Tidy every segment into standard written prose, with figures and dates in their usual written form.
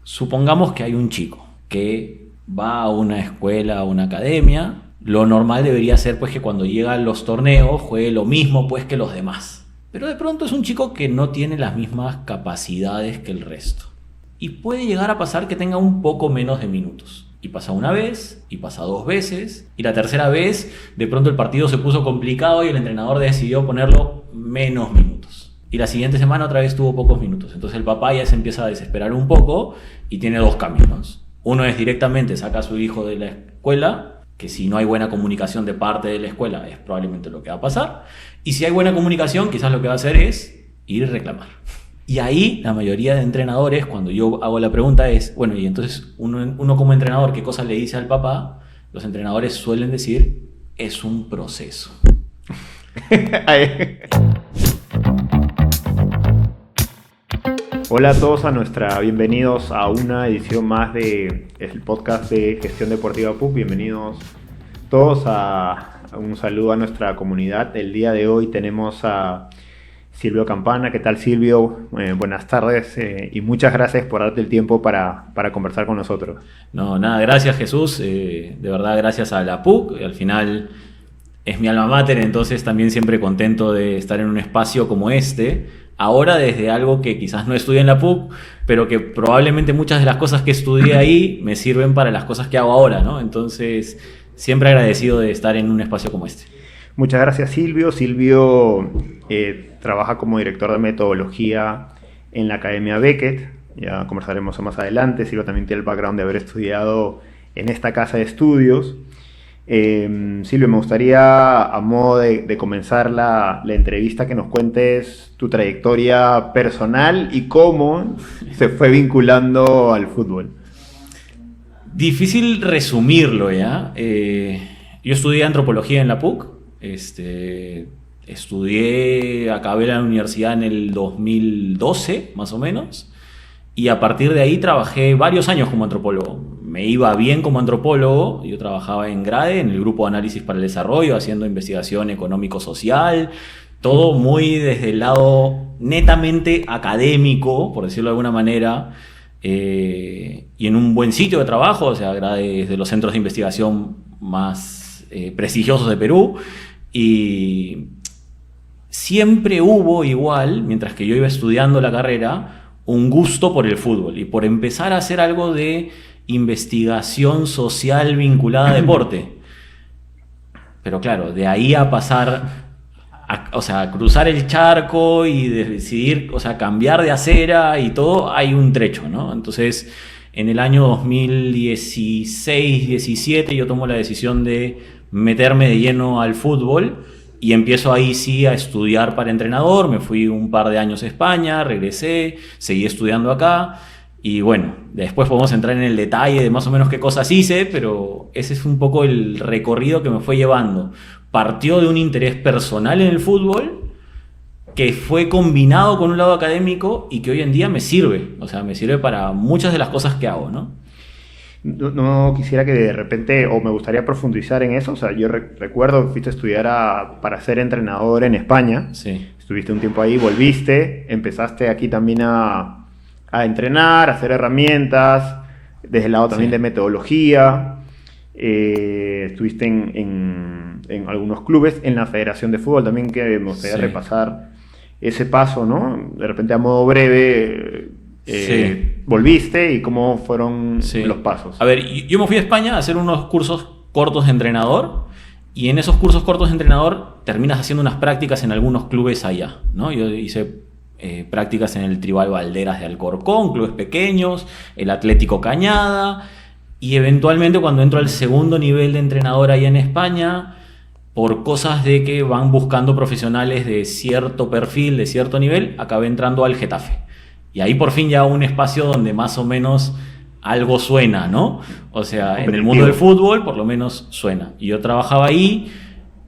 Supongamos que hay un chico que va a una escuela, a una academia. Lo normal debería ser pues que cuando llegan los torneos juegue lo mismo pues que los demás. Pero de pronto es un chico que no tiene las mismas capacidades que el resto. Y puede llegar a pasar que tenga un poco menos de minutos. Y pasa una vez, y pasa dos veces, y la tercera vez de pronto el partido se puso complicado y el entrenador decidió ponerlo menos minutos. Y la siguiente semana otra vez tuvo pocos minutos. Entonces el papá ya se empieza a desesperar un poco y tiene dos caminos. Uno es directamente saca a su hijo de la escuela, que si no hay buena comunicación de parte de la escuela es probablemente lo que va a pasar. Y si hay buena comunicación, quizás lo que va a hacer es ir a reclamar. Y ahí la mayoría de entrenadores, cuando yo hago la pregunta es, bueno, y entonces uno como entrenador, ¿qué cosas le dice al papá? Los entrenadores suelen decir, es un proceso. Hola a todos, bienvenidos a una edición más del podcast de Gestión Deportiva PUC. Bienvenidos todos a un saludo a nuestra comunidad. El día de hoy tenemos a Silvio Campana. ¿Qué tal, Silvio? Buenas tardes y muchas gracias por darte el tiempo para conversar con nosotros. No, nada, gracias Jesús. De verdad, gracias a la PUC. Al final es mi alma mater, entonces también siempre contento de estar en un espacio como este. Ahora desde algo que quizás no estudié en la PUC, pero que probablemente muchas de las cosas que estudié ahí me sirven para las cosas que hago ahora, ¿no? Entonces, siempre agradecido de estar en un espacio como este. Muchas gracias, Silvio. Silvio trabaja como director de metodología en la Academia Beckett. Ya conversaremos más adelante. Silvio también tiene el background de haber estudiado en esta casa de estudios. Silvio, me gustaría, a modo de comenzar la entrevista, que nos cuentes tu trayectoria personal y cómo se fue vinculando al fútbol. Difícil resumirlo, ¿ya? Yo estudié antropología en la PUC. Acabé la universidad en el 2012, más o menos. Y a partir de ahí trabajé varios años como antropólogo. Me iba bien como antropólogo. Yo trabajaba en GRADE, en el Grupo de Análisis para el Desarrollo, haciendo investigación económico-social. Todo muy desde el lado netamente académico, por decirlo de alguna manera. Y en un buen sitio de trabajo. O sea, GRADE es de los centros de investigación más prestigiosos de Perú. Y siempre hubo igual, mientras que yo iba estudiando la carrera, un gusto por el fútbol y por empezar a hacer algo de investigación social vinculada a deporte. Pero claro, de ahí a pasar, a cruzar el charco y decidir, cambiar de acera y todo, hay un trecho, ¿no? Entonces, en el año 2016-17 yo tomo la decisión de meterme de lleno al fútbol. Y empiezo ahí sí a estudiar para entrenador. Me fui un par de años a España, regresé, seguí estudiando acá. Y bueno, después podemos entrar en el detalle de más o menos qué cosas hice, pero ese es un poco el recorrido que me fue llevando. Partió de un interés personal en el fútbol, que fue combinado con un lado académico y que hoy en día me sirve. O sea, me sirve para muchas de las cosas que hago, ¿no? No quisiera que de repente, o me gustaría profundizar en eso. O sea, yo recuerdo que fuiste a estudiar para ser entrenador en España. Sí. Estuviste un tiempo ahí, volviste, empezaste aquí también a entrenar, a hacer herramientas, desde el lado también de metodología. Estuviste en algunos clubes, en la Federación de Fútbol también, que me gustaría repasar ese paso, ¿no? De repente, a modo breve, volviste y cómo fueron los pasos. A ver, yo me fui a España a hacer unos cursos cortos de entrenador, y en esos cursos cortos de entrenador terminas haciendo unas prácticas en algunos clubes allá, ¿no? Yo hice prácticas en el Tribal Valderas de Alcorcón, clubes pequeños, el Atlético Cañada, y eventualmente cuando entro al segundo nivel de entrenador allá en España, por cosas de que van buscando profesionales de cierto perfil, de cierto nivel, acabé entrando al Getafe. Y ahí por fin ya un espacio donde más o menos algo suena, ¿no? O sea, en el mundo del fútbol por lo menos suena. Y yo trabajaba ahí,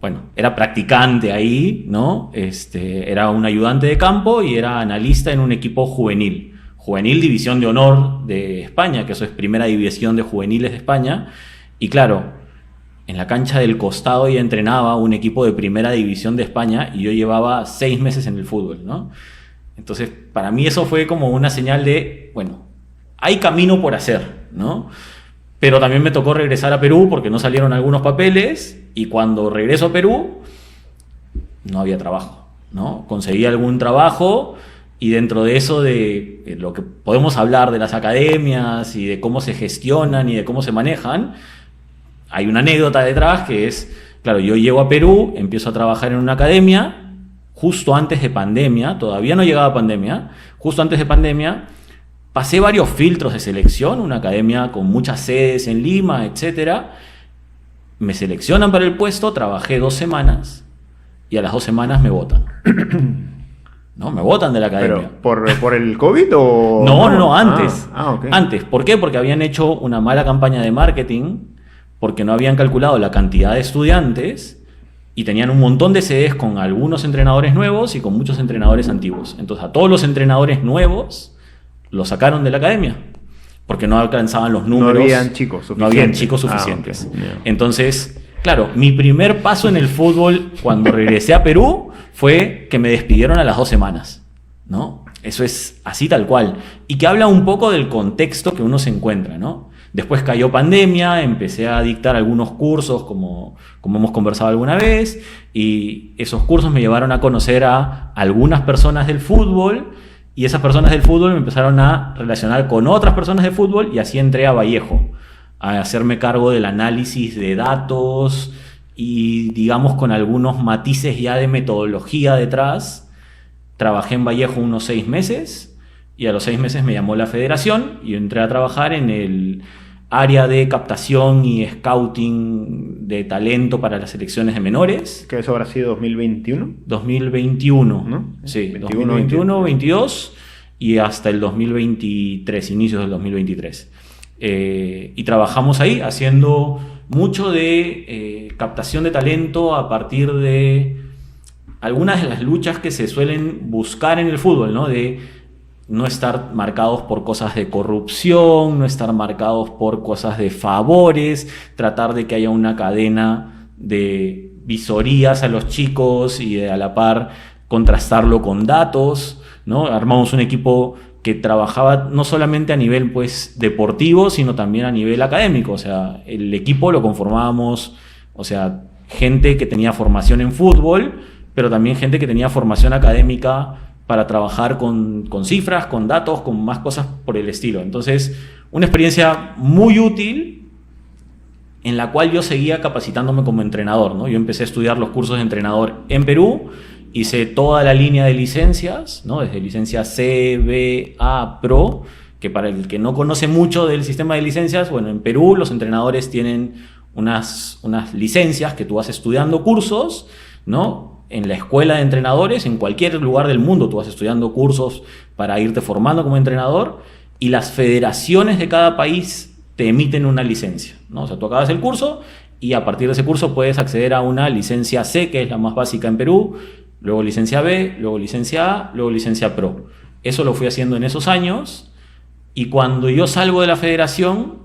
bueno, era practicante ahí, ¿no? Era un ayudante de campo y era analista en un equipo juvenil. Juvenil División de Honor de España, que eso es primera división de juveniles de España. Y claro, en la cancha del costado ya entrenaba un equipo de primera división de España y yo llevaba 6 meses en el fútbol, ¿no? Entonces, para mí eso fue como una señal de, bueno, hay camino por hacer, ¿no? Pero también me tocó regresar a Perú porque no salieron algunos papeles, y cuando regreso a Perú no había trabajo, ¿no? Conseguí algún trabajo, y dentro de eso, de lo que podemos hablar de las academias y de cómo se gestionan y de cómo se manejan, hay una anécdota detrás que es, claro, yo llego a Perú, empiezo a trabajar en una academia justo antes de pandemia, todavía no llegaba pandemia, justo antes de pandemia. Pasé varios filtros de selección, una academia con muchas sedes en Lima, etc. Me seleccionan para el puesto, trabajé 2 semanas y a las 2 semanas me botan. No, me botan de la academia. ¿Pero por el COVID o...? No, antes. Okay. Antes. ¿Por qué? Porque habían hecho una mala campaña de marketing, porque no habían calculado la cantidad de estudiantes y tenían un montón de sedes con algunos entrenadores nuevos y con muchos entrenadores antiguos. Entonces, a todos los entrenadores nuevos lo sacaron de la academia porque no alcanzaban los números. No habían chicos suficientes. No habían chicos suficientes. Okay. Yeah. Entonces, claro, mi primer paso en el fútbol cuando regresé a Perú fue que me despidieron a las 2 semanas, ¿no? Eso es así tal cual. Y que habla un poco del contexto que uno se encuentra, ¿no? Después cayó pandemia, empecé a dictar algunos cursos como hemos conversado alguna vez, y esos cursos me llevaron a conocer a algunas personas del fútbol, y esas personas del fútbol me empezaron a relacionar con otras personas de fútbol, y así entré a Vallejo, a hacerme cargo del análisis de datos y, digamos, con algunos matices ya de metodología detrás. Trabajé en Vallejo unos 6 meses, y a los 6 meses me llamó la federación y entré a trabajar en el área de captación y scouting de talento para las selecciones de menores. ¿Que eso habrá sido 2021? 2021, ¿no? Sí, 2021, 2022 y hasta el 2023, inicios del 2023. Y trabajamos ahí haciendo mucho de captación de talento a partir de algunas de las luchas que se suelen buscar en el fútbol, ¿no? De no estar marcados por cosas de corrupción, no estar marcados por cosas de favores, tratar de que haya una cadena de visorías a los chicos y de, a la par, contrastarlo con datos, ¿no? Armamos un equipo que trabajaba no solamente a nivel, pues, deportivo, sino también a nivel académico. O sea, el equipo lo conformábamos, o sea, gente que tenía formación en fútbol, pero también gente que tenía formación académica para trabajar con cifras, con datos, con más cosas por el estilo. Entonces, una experiencia muy útil en la cual yo seguía capacitándome como entrenador, ¿no? Yo empecé a estudiar los cursos de entrenador en Perú, hice toda la línea de licencias, ¿no? Desde licencia C, B, A, Pro, que para el que no conoce mucho del sistema de licencias, bueno, en Perú los entrenadores tienen unas licencias que tú vas estudiando cursos, ¿no? En la escuela de entrenadores, en cualquier lugar del mundo, tú vas estudiando cursos para irte formando como entrenador, y las federaciones de cada país te emiten una licencia, ¿no? O sea, tú acabas el curso y a partir de ese curso puedes acceder a una licencia C, que es la más básica en Perú, luego licencia B, luego licencia A, luego licencia Pro. Eso lo fui haciendo en esos años, y cuando yo salgo de la federación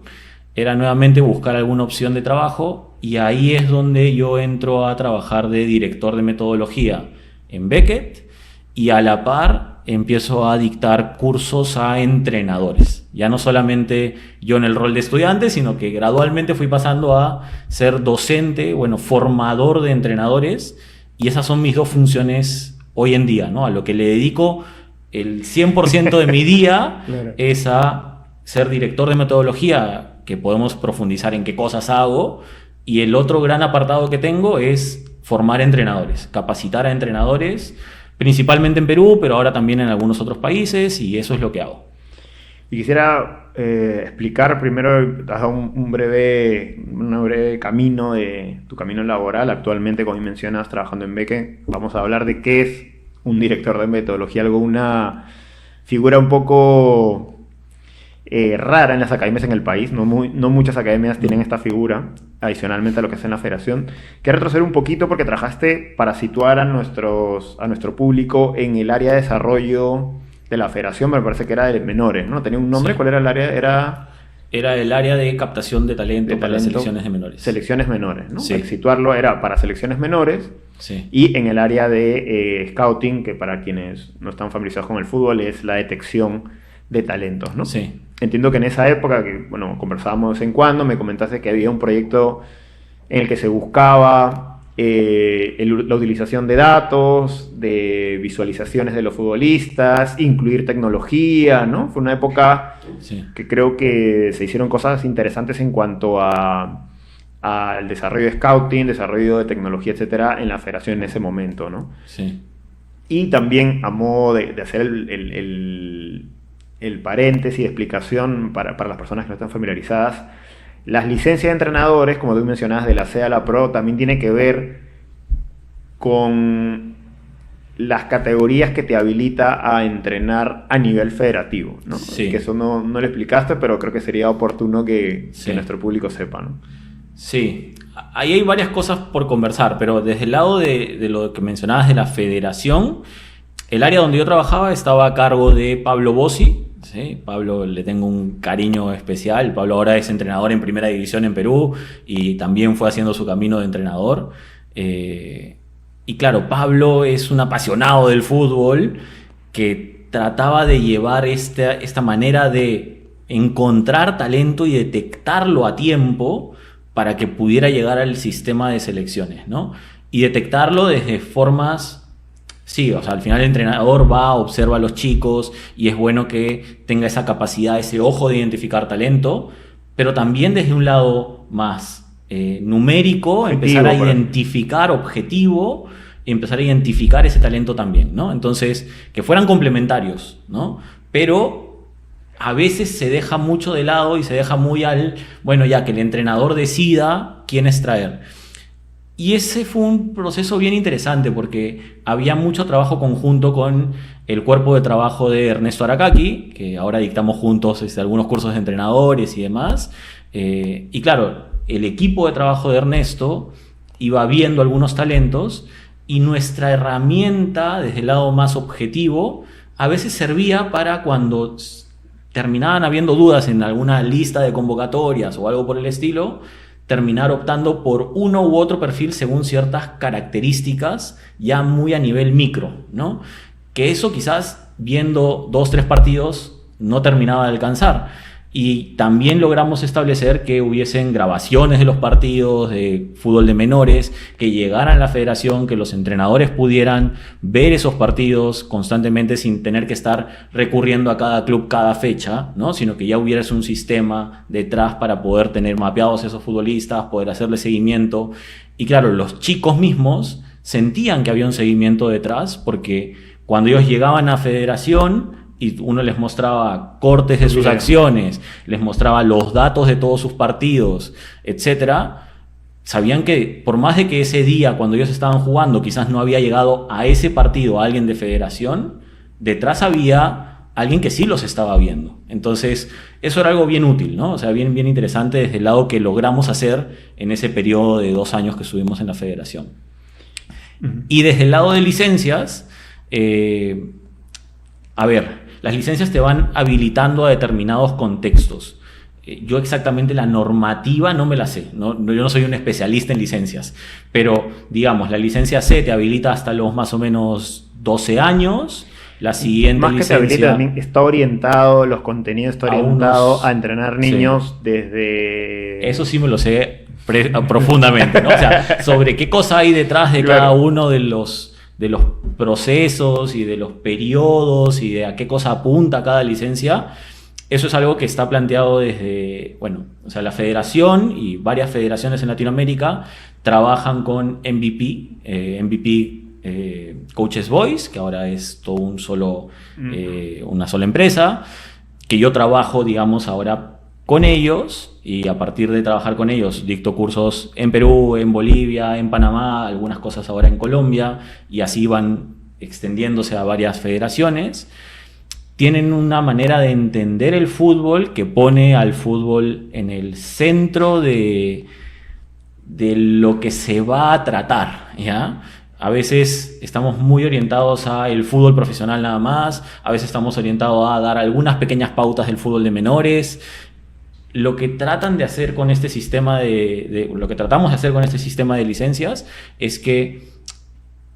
era nuevamente buscar alguna opción de trabajo, y ahí es donde yo entro a trabajar de director de metodología en Beckett, y a la par empiezo a dictar cursos a entrenadores. Ya no solamente yo en el rol de estudiante, sino que gradualmente fui pasando a ser docente, bueno, formador de entrenadores, y esas son mis 2 funciones hoy en día, ¿no? A lo que le dedico el 100% de mi día Claro. es a ser director de metodología, que podemos profundizar en qué cosas hago, y el otro gran apartado que tengo es formar entrenadores, capacitar a entrenadores, principalmente en Perú, pero ahora también en algunos otros países, y eso es lo que hago. Y quisiera explicar primero, has dado un breve camino de tu camino laboral. Actualmente, como mencionas, trabajando en Beckett. Vamos a hablar de qué es un director de metodología, una figura un poco rara en las academias en el país. No muchas academias tienen esta figura, adicionalmente a lo que es en la federación. Quiero retroceder un poquito porque trabajaste para situar a nuestro público en el área de desarrollo de la federación, me parece que era de menores, ¿no? ¿Tenía un nombre? Sí. ¿Cuál era el área? Era el área de captación de talento para las selecciones de menores. Selecciones menores, ¿no? Sí. Para situarlo era para selecciones menores, Sí. y en el área de scouting, que para quienes no están familiarizados con el fútbol es la detección de talentos, ¿no? Sí. entiendo que en esa época, que bueno, conversábamos de vez en cuando, me comentaste que había un proyecto en el que se buscaba la utilización de datos, de visualizaciones de los futbolistas, incluir tecnología, ¿no? Fue una época que creo que se hicieron cosas interesantes en cuanto al desarrollo de scouting, desarrollo de tecnología, etcétera, en la federación en ese momento, ¿no? Sí. Y también, a modo de hacer el paréntesis de explicación para las personas que no están familiarizadas, las licencias de entrenadores, como tú mencionabas, de la C a la Pro, también tiene que ver con las categorías que te habilita a entrenar a nivel federativo, ¿no? Sí. Que eso no lo explicaste, pero creo que sería oportuno que nuestro público sepa, ¿no? Sí, ahí hay varias cosas por conversar, pero desde el lado de lo que mencionabas de la federación, el área donde yo trabajaba estaba a cargo de Pablo Bossi. Sí, Pablo le tengo un cariño especial. Pablo ahora es entrenador en primera división en Perú y también fue haciendo su camino de entrenador. Y claro, Pablo es un apasionado del fútbol que trataba de llevar esta manera de encontrar talento y detectarlo a tiempo para que pudiera llegar al sistema de selecciones, ¿no? Y detectarlo desde formas... Sí, o sea, al final el entrenador va, observa a los chicos y es bueno que tenga esa capacidad, ese ojo de identificar talento, pero también desde un lado más numérico, objetivo, empezar a identificar objetivo y empezar a identificar ese talento también, ¿no? Entonces, que fueran complementarios, ¿no? Pero a veces se deja mucho de lado y se deja muy bueno, ya que el entrenador decida quién es traer. Y ese fue un proceso bien interesante porque había mucho trabajo conjunto con el cuerpo de trabajo de Ernesto Aracaki, que ahora dictamos juntos algunos cursos de entrenadores y demás. Y claro, el equipo de trabajo de Ernesto iba viendo algunos talentos y nuestra herramienta, desde el lado más objetivo, a veces servía para cuando terminaban habiendo dudas en alguna lista de convocatorias o algo por el estilo, terminar optando por uno u otro perfil según ciertas características ya muy a nivel micro, ¿no? Que eso quizás viendo 2-3 partidos no terminaba de alcanzar. Y también logramos establecer que hubiesen grabaciones de los partidos de fútbol de menores, que llegaran a la federación, que los entrenadores pudieran ver esos partidos constantemente sin tener que estar recurriendo a cada club cada fecha, ¿no? Sino que ya hubiera un sistema detrás para poder tener mapeados esos futbolistas, poder hacerle seguimiento. Y claro, los chicos mismos sentían que había un seguimiento detrás, porque cuando ellos llegaban a federación y uno les mostraba cortes de sus acciones, les mostraba los datos de todos sus partidos, etcétera, sabían que por más de que ese día cuando ellos estaban jugando quizás no había llegado a ese partido a alguien de federación, detrás había alguien que sí los estaba viendo. Entonces eso era algo bien útil, ¿no? O sea, bien interesante desde el lado que logramos hacer en ese periodo de 2 años que estuvimos en la federación. Y desde el lado de licencias, a ver, las licencias te van habilitando a determinados contextos. Yo exactamente la normativa no me la sé, yo no soy un especialista en licencias, pero digamos, la licencia C te habilita hasta los más o menos 12 años, la siguiente más licencia... Más que te habilita, también está orientado, los contenidos está orientado a entrenar niños desde... Eso sí me lo sé profundamente, ¿no? O sea, sobre qué cosa hay detrás de cada uno de los procesos y de los periodos y de a qué cosa apunta cada licencia. Eso es algo que está planteado desde, o sea, la federación y varias federaciones en Latinoamérica trabajan con MVP Coaches Voice, que ahora es todo una sola empresa, que yo trabajo, digamos, ahora con ellos, y a partir de trabajar con ellos dicto cursos en Perú, en Bolivia, en Panamá, algunas cosas ahora en Colombia, y así van extendiéndose a varias federaciones. Tienen una manera de entender el fútbol que pone al fútbol en el centro de lo que se va a tratar, ¿ya? A veces estamos muy orientados al fútbol profesional nada más, a veces estamos orientados a dar algunas pequeñas pautas del fútbol de menores. Lo que tratan de hacer con este sistema lo que tratamos de hacer con este sistema de licencias es que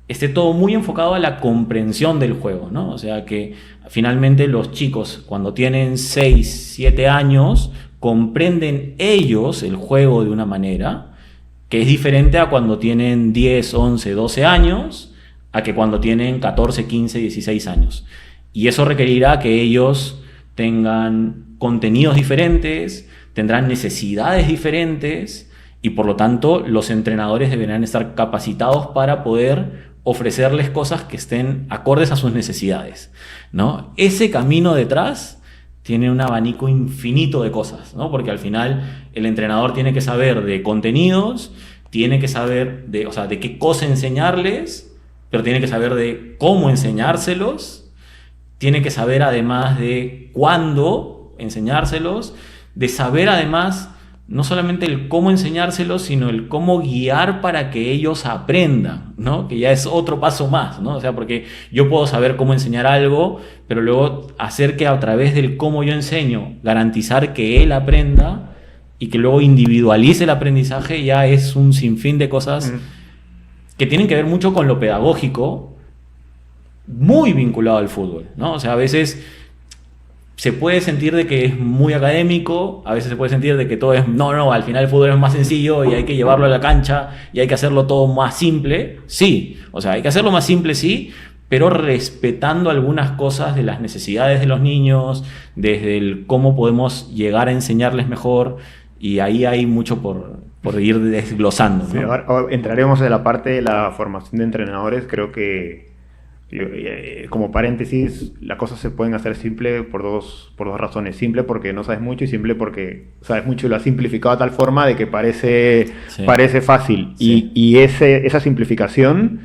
esté todo muy enfocado a la comprensión del juego, ¿no? O sea, que finalmente los chicos, cuando tienen 6, 7 años, comprenden ellos el juego de una manera que es diferente a cuando tienen 10, 11, 12 años, a que cuando tienen 14, 15, 16 años. Y eso requerirá que ellos tengan contenidos diferentes, tendrán necesidades diferentes, y por lo tanto los entrenadores deberán estar capacitados para poder ofrecerles cosas que estén acordes a sus necesidades, ¿no? Ese camino detrás tiene un abanico infinito de cosas, ¿no? Porque al final el entrenador tiene que saber de contenidos, tiene que saber de, o sea, de qué cosa enseñarles, pero tiene que saber de cómo enseñárselos, tiene que saber además de cuándo enseñárselos, de saber además no solamente el cómo enseñárselos, sino el cómo guiar para que ellos aprendan, ¿no? Que ya es otro paso más, ¿no? O sea, porque yo puedo saber cómo enseñar algo, pero luego hacer que a través del cómo yo enseño, garantizar que él aprenda y que luego individualice el aprendizaje, ya es un sinfín de cosas que tienen que ver mucho con lo pedagógico, muy vinculado al fútbol, ¿no? O sea, a veces se puede sentir de que es muy académico, a veces se puede sentir de que todo es, no, al final el fútbol es más sencillo y hay que llevarlo a la cancha y hay que hacerlo todo más simple. Sí, o sea, hay que hacerlo más simple, sí, pero respetando algunas cosas de las necesidades de los niños, desde el cómo podemos llegar a enseñarles mejor, y ahí hay mucho por ir desglosando, ¿no? Sí, ahora entraremos en la parte de la formación de entrenadores. Creo que como paréntesis, las cosas se pueden hacer simple por dos razones. Simple porque no sabes mucho, y simple porque sabes mucho y lo has simplificado de tal forma de que parece fácil. Sí. Y esa simplificación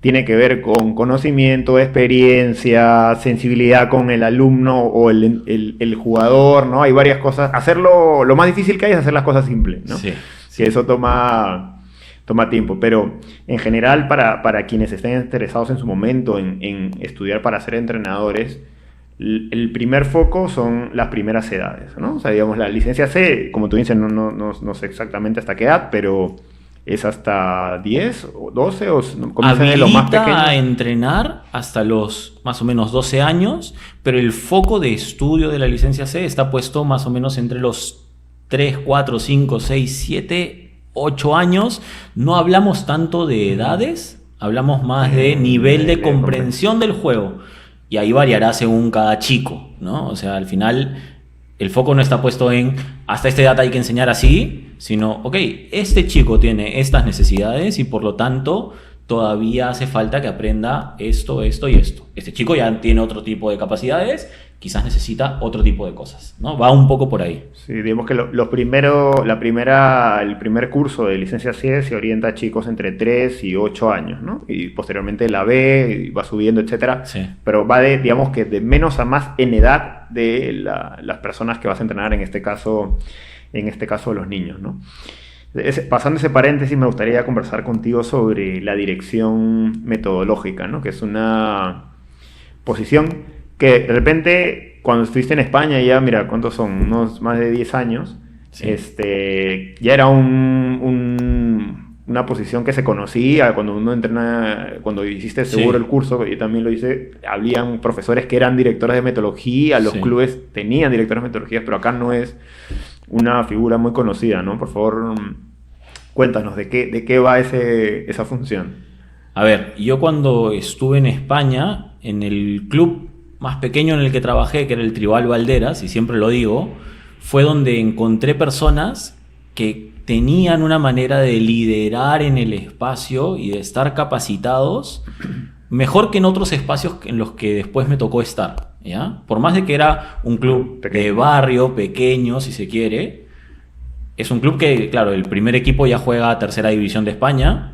tiene que ver con conocimiento, experiencia, sensibilidad con el alumno o el jugador, ¿no? Hay varias cosas. Hacerlo, lo más difícil que hay es hacer las cosas simples, ¿no? Sí. Que eso toma tiempo, pero en general para quienes estén interesados en su momento en estudiar para ser entrenadores, el primer foco son las primeras edades, ¿no? O sea, digamos, la licencia C, como tú dices, no sé exactamente hasta qué edad, pero es hasta 10 o 12 o comienzan en los más pequeños. A entrenar hasta los más o menos 12 años, pero el foco de estudio de la licencia C está puesto más o menos entre los 3, 4, 5, 6, 7, 8 años. No hablamos tanto de edades, hablamos más de nivel de comprensión del juego, y ahí variará según cada chico, ¿no? O sea, al final el foco no está puesto en hasta esta edad hay que enseñar así, sino, ok, este chico tiene estas necesidades y por lo tanto todavía hace falta que aprenda esto, esto y esto. Este chico ya tiene otro tipo de capacidades, quizás necesita otro tipo de cosas, ¿no? Va un poco por ahí. Sí, digamos que el primer curso de licencia C se orienta a chicos entre 3 y 8 años, ¿no? Y posteriormente la B, y va subiendo, etcétera. Sí. Pero va digamos que de menos a más en edad de las personas que vas a entrenar, en este caso los niños, ¿no? Pasando ese paréntesis, me gustaría conversar contigo sobre la dirección metodológica, ¿no? Que es una posición que de repente, cuando estuviste en España, ya, mira, ¿cuántos son? Unos más de 10 años, sí. Ya era una posición que se conocía cuando uno entrena, cuando hiciste seguro el curso, yo también lo hice, habían profesores que eran directores de metodología, los clubes tenían directores de metodología, pero acá no es una figura muy conocida, ¿no? Por favor, cuéntanos, ¿de qué va esa función? A ver, yo cuando estuve en España, en el club más pequeño en el que trabajé, que era el Tribal Valderas, y siempre lo digo, fue donde encontré personas que tenían una manera de liderar en el espacio y de estar capacitados mejor que en otros espacios en los que después me tocó estar, ¿ya? Por más de que era un club de barrio, pequeño, si se quiere, es un club que, claro, el primer equipo ya juega a tercera división de España,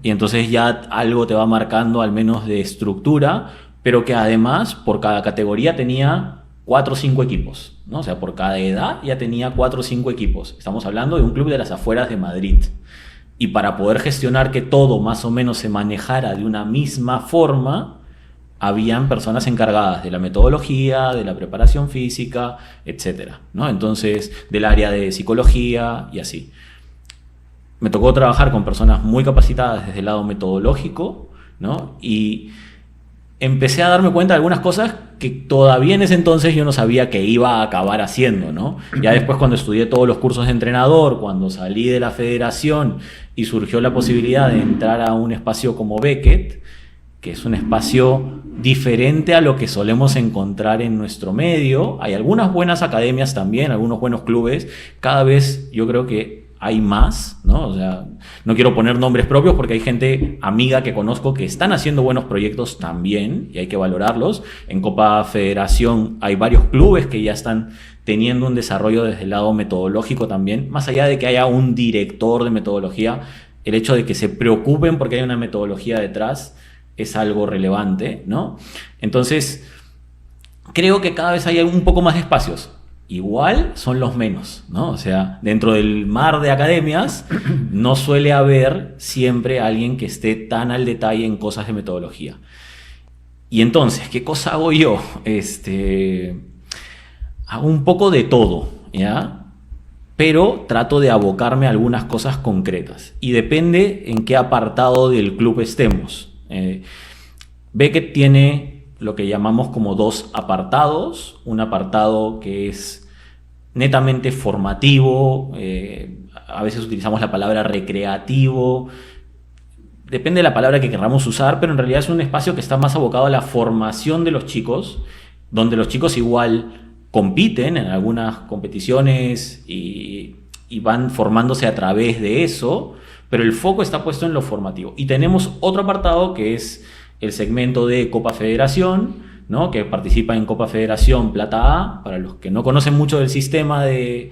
y entonces ya algo te va marcando al menos de estructura, pero que además por cada categoría tenía 4 o 5 equipos, ¿no? O sea, por cada edad ya tenía 4 o 5 equipos. Estamos hablando de un club de las afueras de Madrid. Y para poder gestionar que todo más o menos se manejara de una misma forma, habían personas encargadas de la metodología, de la preparación física, etcétera, ¿no? Entonces, del área de psicología y así. me tocó trabajar con personas muy capacitadas desde el lado metodológico, ¿no? Y empecé a darme cuenta de algunas cosas que todavía en ese entonces yo no sabía que iba a acabar haciendo, ¿no? Ya después, cuando estudié todos los cursos de entrenador, cuando salí de la federación y surgió la posibilidad de entrar a un espacio como Beckett, que es un espacio diferente a lo que solemos encontrar en nuestro medio. Hay algunas buenas academias también, algunos buenos clubes. Cada vez yo creo que hay más, ¿no? O sea, no quiero poner nombres propios porque hay gente amiga que conozco que están haciendo buenos proyectos también y hay que valorarlos. En Copa Federación hay varios clubes que ya están teniendo un desarrollo desde el lado metodológico también. Más allá de que haya un director de metodología, el hecho de que se preocupen porque hay una metodología detrás es algo relevante, ¿no? Entonces, creo que cada vez hay un poco más de espacios. Igual son los menos, ¿no? O sea, dentro del mar de academias no suele haber siempre alguien que esté tan al detalle en cosas de metodología. Y entonces, ¿qué cosa hago yo? Hago un poco de todo, ¿ya? Pero trato de abocarme a algunas cosas concretas. Y depende en qué apartado del club estemos. Beckett tiene lo que llamamos como dos apartados. Un apartado que es netamente formativo, a veces utilizamos la palabra recreativo, depende de la palabra que queramos usar, pero en realidad es un espacio que está más abocado a la formación de los chicos, donde los chicos igual compiten en algunas competiciones y van formándose a través de eso, pero el foco está puesto en lo formativo. Y tenemos otro apartado que es el segmento de Copa Federación, ¿no? Que participa en Copa Federación Plata A. Para los que no conocen mucho del sistema del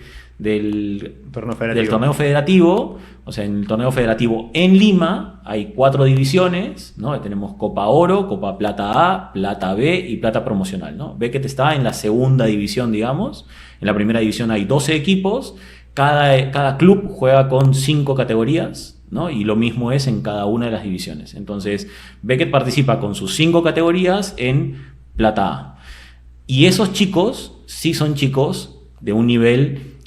torneo federativo, o sea, en el torneo federativo en Lima hay 4 divisiones, ¿no? Tenemos Copa Oro, Copa Plata A, Plata B y Plata Promocional, ¿no? Beckett está en la segunda división, digamos. En la primera división hay 12 equipos. Cada club juega con 5 categorías, ¿no? Y lo mismo es en cada una de las divisiones. Entonces, Beckett participa con sus 5 categorías en Plata A. Y esos chicos sí son chicos de un nivel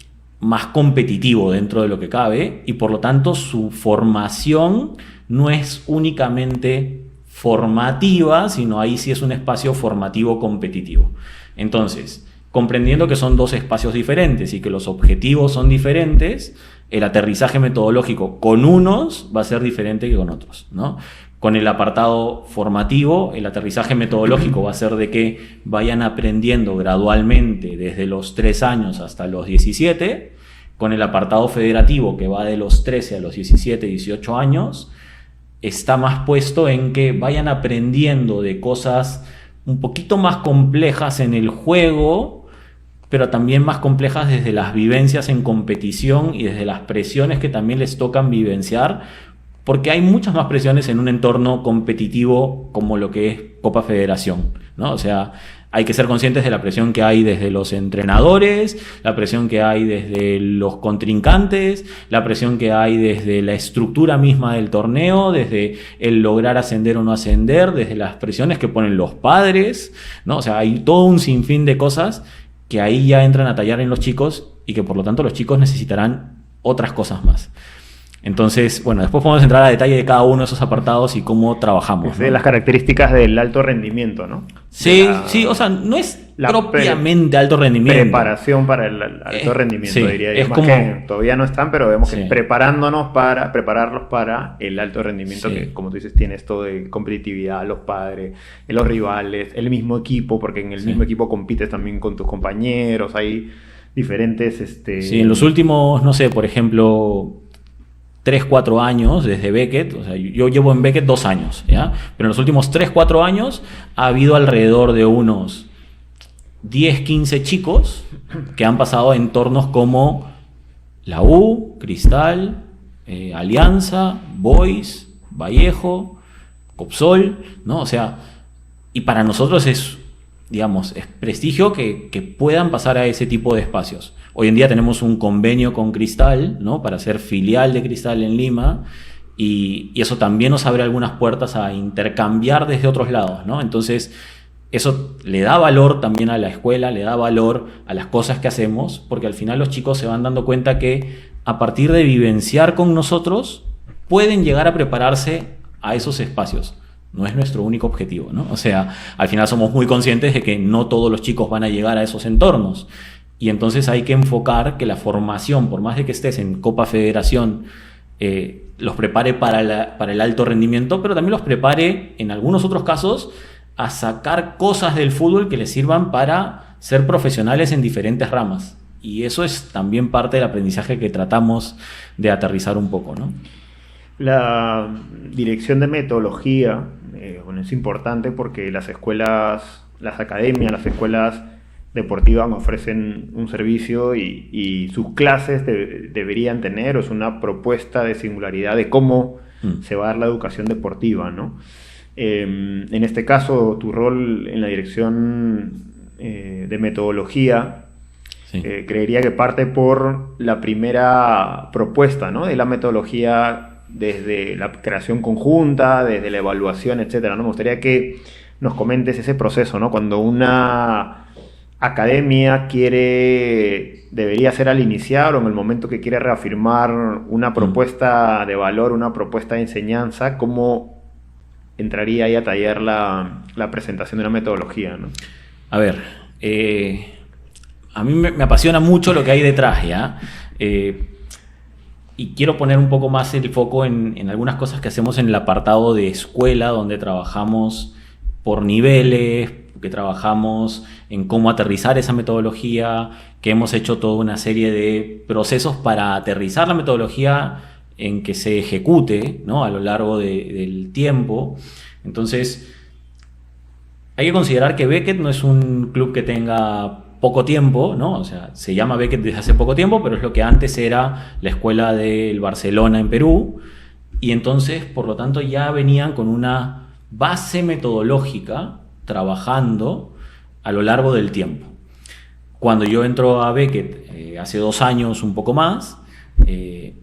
más competitivo dentro de lo que cabe, y por lo tanto su formación no es únicamente formativa, sino ahí sí es un espacio formativo competitivo. Entonces, comprendiendo que son 2 espacios diferentes y que los objetivos son diferentes, el aterrizaje metodológico con unos va a ser diferente que con otros, ¿no? Con el apartado formativo, el aterrizaje metodológico va a ser de que vayan aprendiendo gradualmente desde los 3 años hasta los 17. Con el apartado federativo, que va de los 13 a los 17, 18 años, está más puesto en que vayan aprendiendo de cosas un poquito más complejas en el juego, pero también más complejas desde las vivencias en competición y desde las presiones que también les tocan vivenciar, porque hay muchas más presiones en un entorno competitivo como lo que es Copa Federación, ¿no? O sea, hay que ser conscientes de la presión que hay desde los entrenadores, la presión que hay desde los contrincantes, la presión que hay desde la estructura misma del torneo, desde el lograr ascender o no ascender, desde las presiones que ponen los padres, ¿no? O sea, hay todo un sinfín de cosas que ahí ya entran a tallar en los chicos y que por lo tanto los chicos necesitarán otras cosas más. Entonces, bueno, después podemos entrar a detalle de cada uno de esos apartados y cómo trabajamos, de ¿no? las características del alto rendimiento, ¿no? Sí, sí, o sea, no es propiamente alto rendimiento. Preparación para el alto rendimiento, sí, diría yo. es Más como, que todavía no están, pero vemos que sí, prepararlos para el alto rendimiento, sí, que como tú dices, tiene esto de competitividad, los padres, los rivales, el mismo equipo, porque en el sí, mismo equipo compites también con tus compañeros, hay diferentes... Sí, en los últimos, no sé, por ejemplo, 3, 4 años desde Beckett, o sea, yo llevo en Beckett 2 años, ¿ya? Pero en los últimos 3, 4 años ha habido alrededor de unos 10, 15 chicos que han pasado en entornos como la U, Cristal, Alianza, Boys, Vallejo, Copsol, ¿no? O sea, y para nosotros es, digamos, es prestigio que puedan pasar a ese tipo de espacios. Hoy en día tenemos un convenio con Cristal, ¿no? Para ser filial de Cristal en Lima, y eso también nos abre algunas puertas a intercambiar desde otros lados, ¿no? Entonces, eso le da valor también a la escuela, le da valor a las cosas que hacemos, porque al final los chicos se van dando cuenta que a partir de vivenciar con nosotros, pueden llegar a prepararse a esos espacios. No es nuestro único objetivo, ¿no? O sea, al final somos muy conscientes de que no todos los chicos van a llegar a esos entornos. Y entonces hay que enfocar que la formación, por más de que estés en Copa Federación, los prepare para el alto rendimiento, pero también los prepare, en algunos otros casos, a sacar cosas del fútbol que les sirvan para ser profesionales en diferentes ramas. Y eso es también parte del aprendizaje que tratamos de aterrizar un poco, ¿no? La dirección de metodología, bueno, es importante porque las escuelas, las academias, las escuelas deportivas ofrecen un servicio y sus clases deberían tener, o es una propuesta de singularidad de cómo se va a dar la educación deportiva, ¿no? En este caso, tu rol en la dirección de metodología, Sí. creería que parte por la primera propuesta, ¿no? De la metodología desde la creación conjunta, desde la evaluación, etcétera, ¿no? Me gustaría que nos comentes ese proceso, ¿no? Cuando una academia debería ser al iniciar o en el momento que quiere reafirmar una propuesta de valor, una propuesta de enseñanza, ¿cómo entraría ahí a tallar la presentación de una metodología, ¿no? A ver, a mí me apasiona mucho lo que hay detrás, ¿ya? Y quiero poner un poco más el foco en algunas cosas que hacemos en el apartado de escuela, donde trabajamos por niveles, que trabajamos en cómo aterrizar esa metodología, que hemos hecho toda una serie de procesos para aterrizar la metodología en que se ejecute, ¿no? A lo largo del tiempo. Entonces, hay que considerar que Beckett no es un club que tenga poco tiempo, ¿no? O sea, se llama Beckett desde hace poco tiempo, pero es lo que antes era la escuela del Barcelona en Perú, y entonces, por lo tanto, ya venían con una base metodológica trabajando a lo largo del tiempo. Cuando yo entro a Beckett hace 2 años, un poco más,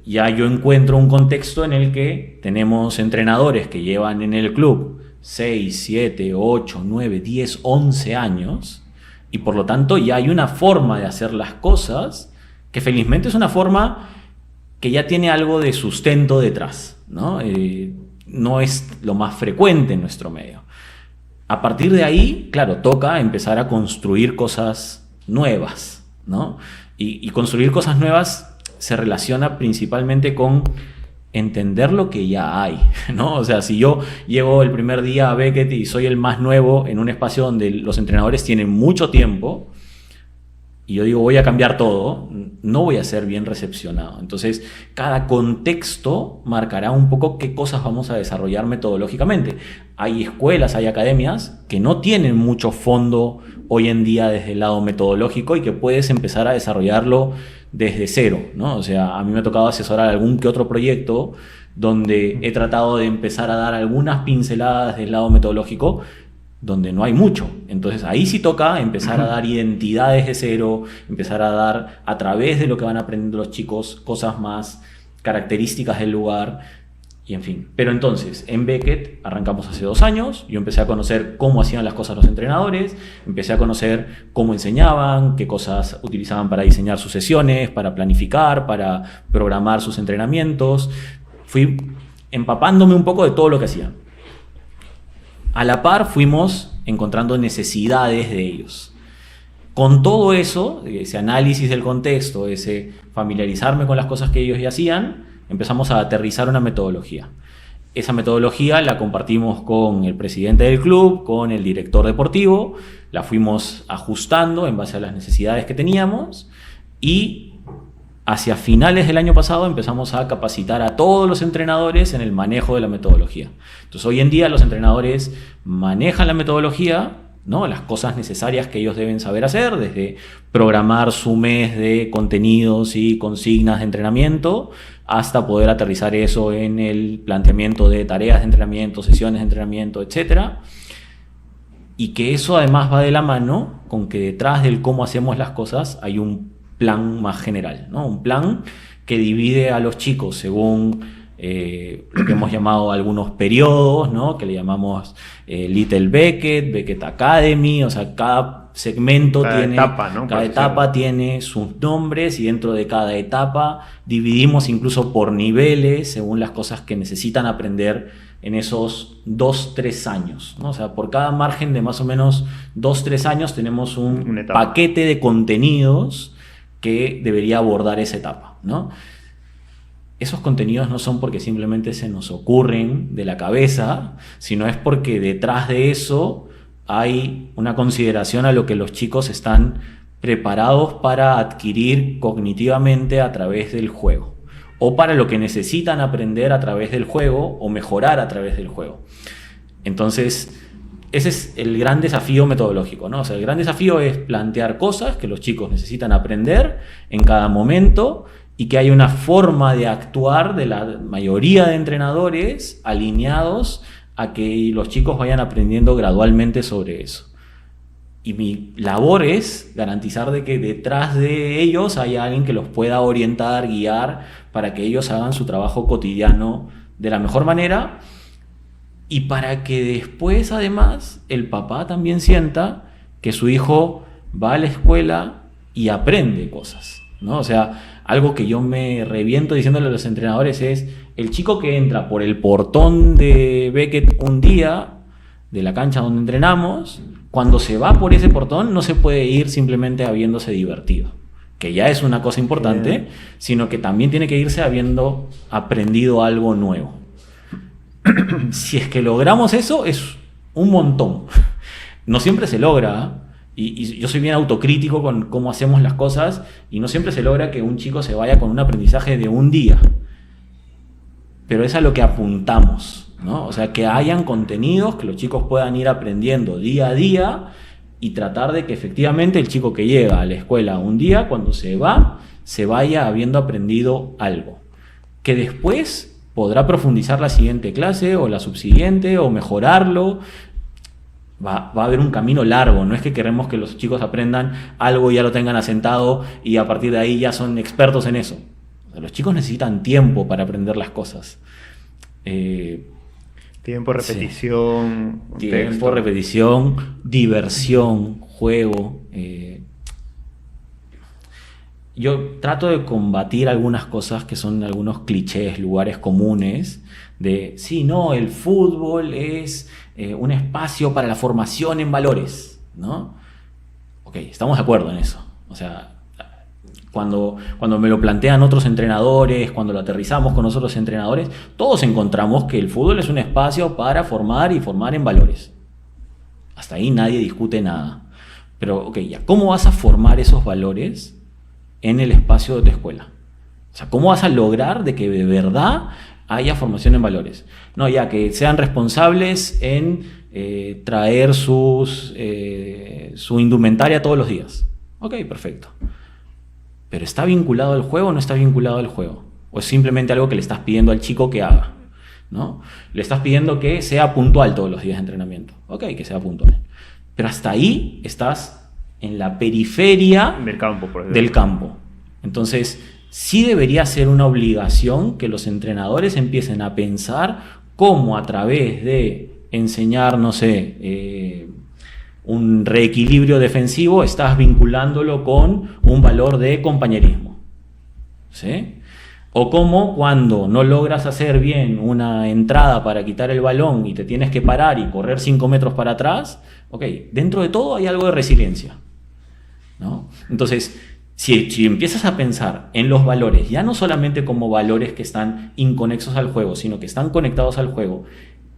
ya yo encuentro un contexto en el que tenemos entrenadores que llevan en el club 6, 7, 8, 9, 10, 11 años, y por lo tanto ya hay una forma de hacer las cosas que felizmente es una forma que ya tiene algo de sustento detrás, ¿no? No es lo más frecuente en nuestro medio. A partir de ahí, claro, toca empezar a construir cosas nuevas, ¿no? Y construir cosas nuevas se relaciona principalmente con entender lo que ya hay, ¿no? O sea, si yo llego el primer día a Beckett y soy el más nuevo en un espacio donde los entrenadores tienen mucho tiempo, y yo digo voy a cambiar todo, no voy a ser bien recepcionado. Entonces, cada contexto marcará un poco qué cosas vamos a desarrollar metodológicamente. Hay escuelas, hay academias que no tienen mucho fondo hoy en día desde el lado metodológico y que puedes empezar a desarrollarlo desde cero, ¿no? O sea, a mí me ha tocado asesorar algún que otro proyecto donde he tratado de empezar a dar algunas pinceladas del lado metodológico donde no hay mucho. Entonces ahí sí toca empezar a dar identidades de cero, empezar a dar a través de lo que van aprendiendo los chicos cosas más características del lugar y en fin. Pero entonces en Beckett arrancamos hace 2 años, yo empecé a conocer cómo hacían las cosas los entrenadores, empecé a conocer cómo enseñaban, qué cosas utilizaban para diseñar sus sesiones, para planificar, para programar sus entrenamientos. Fui empapándome un poco de todo lo que hacían. A la par fuimos encontrando necesidades de ellos. Con todo eso, ese análisis del contexto, ese familiarizarme con las cosas que ellos ya hacían, empezamos a aterrizar una metodología. Esa metodología la compartimos con el presidente del club, con el director deportivo, la fuimos ajustando en base a las necesidades que teníamos y hacia finales del año pasado empezamos a capacitar a todos los entrenadores en el manejo de la metodología. Entonces hoy en día los entrenadores manejan la metodología, ¿no? Las cosas necesarias que ellos deben saber hacer, desde programar su mes de contenidos y consignas de entrenamiento, hasta poder aterrizar eso en el planteamiento de tareas de entrenamiento, sesiones de entrenamiento, etc. Y que eso además va de la mano con que detrás del cómo hacemos las cosas hay un plan más general, ¿no? Un plan que divide a los chicos según lo que hemos llamado algunos periodos, ¿no? Que le llamamos Little Beckett, Beckett Academy, o sea, cada segmento Cada tiene, etapa, ¿no? cada etapa tiene sus nombres, y dentro de cada etapa dividimos incluso por niveles según las cosas que necesitan aprender en esos 2-3 años, ¿no? O sea, por cada margen de más o menos 2-3 años tenemos un Una etapa. paquete de contenidos que debería abordar esa etapa, ¿no? Esos contenidos no son porque simplemente se nos ocurren de la cabeza, sino es porque detrás de eso hay una consideración a lo que los chicos están preparados para adquirir cognitivamente a través del juego, o para lo que necesitan aprender a través del juego o mejorar a través del juego. Entonces, ese es el gran desafío metodológico, ¿no? O sea, el gran desafío es plantear cosas que los chicos necesitan aprender en cada momento, y que hay una forma de actuar de la mayoría de entrenadores alineados a que los chicos vayan aprendiendo gradualmente sobre eso. Y mi labor es garantizar de que detrás de ellos haya alguien que los pueda orientar, guiar, para que ellos hagan su trabajo cotidiano de la mejor manera, y para que después, además, el papá también sienta que su hijo va a la escuela y aprende cosas, ¿no? O sea, algo que yo me reviento diciéndole a los entrenadores es: el chico que entra por el portón de Beckett un día, de la cancha donde entrenamos, cuando se va por ese portón no se puede ir simplemente habiéndose divertido, que ya es una cosa importante, sino que también tiene que irse habiendo aprendido algo nuevo. Si es que logramos eso, es un montón. No siempre se logra, y yo soy bien autocrítico con cómo hacemos las cosas, y no siempre se logra que un chico se vaya con un aprendizaje de un día, pero es a lo que apuntamos, ¿no? O sea, que hayan contenidos que los chicos puedan ir aprendiendo día a día, y tratar de que efectivamente el chico que llega a la escuela un día, cuando se va, se vaya habiendo aprendido algo, que después podrá profundizar la siguiente clase o la subsiguiente, o mejorarlo. Va a haber un camino largo, no es que queremos que los chicos aprendan algo y ya lo tengan asentado y a partir de ahí ya son expertos en eso. O sea, los chicos necesitan tiempo para aprender las cosas. Tiempo, repetición. Sí. Tiempo, repetición, diversión, juego. Yo trato de combatir algunas cosas que son algunos clichés, lugares comunes, de, sí, no, el fútbol es un espacio para la formación en valores, ¿no? Ok, estamos de acuerdo en eso. O sea, cuando me lo plantean otros entrenadores, cuando lo aterrizamos con otros entrenadores, todos encontramos que el fútbol es un espacio para formar, y formar en valores. Hasta ahí nadie discute nada. Pero, ok, ya, ¿cómo vas a formar esos valores en el espacio de tu escuela? O sea, ¿cómo vas a lograr de que de verdad haya formación en valores? No, ya, que sean responsables en traer su indumentaria todos los días. Ok, perfecto. ¿Pero está vinculado al juego o no está vinculado al juego? ¿O es simplemente algo que le estás pidiendo al chico que haga, ¿no? Le estás pidiendo que sea puntual todos los días de entrenamiento. Ok, que sea puntual. Pero hasta ahí estás en la periferia Del campo, por ejemplo. del campo. Entonces, sí debería ser una obligación que los entrenadores empiecen a pensar cómo, a través de enseñar, no sé, un reequilibrio defensivo, estás vinculándolo con un valor de compañerismo, ¿sí? O cómo, cuando no logras hacer bien una entrada para quitar el balón y te tienes que parar y correr 5 metros para atrás, ok, dentro de todo hay algo de resiliencia, ¿no? Entonces, si empiezas a pensar en los valores, ya no solamente como valores que están inconexos al juego, sino que están conectados al juego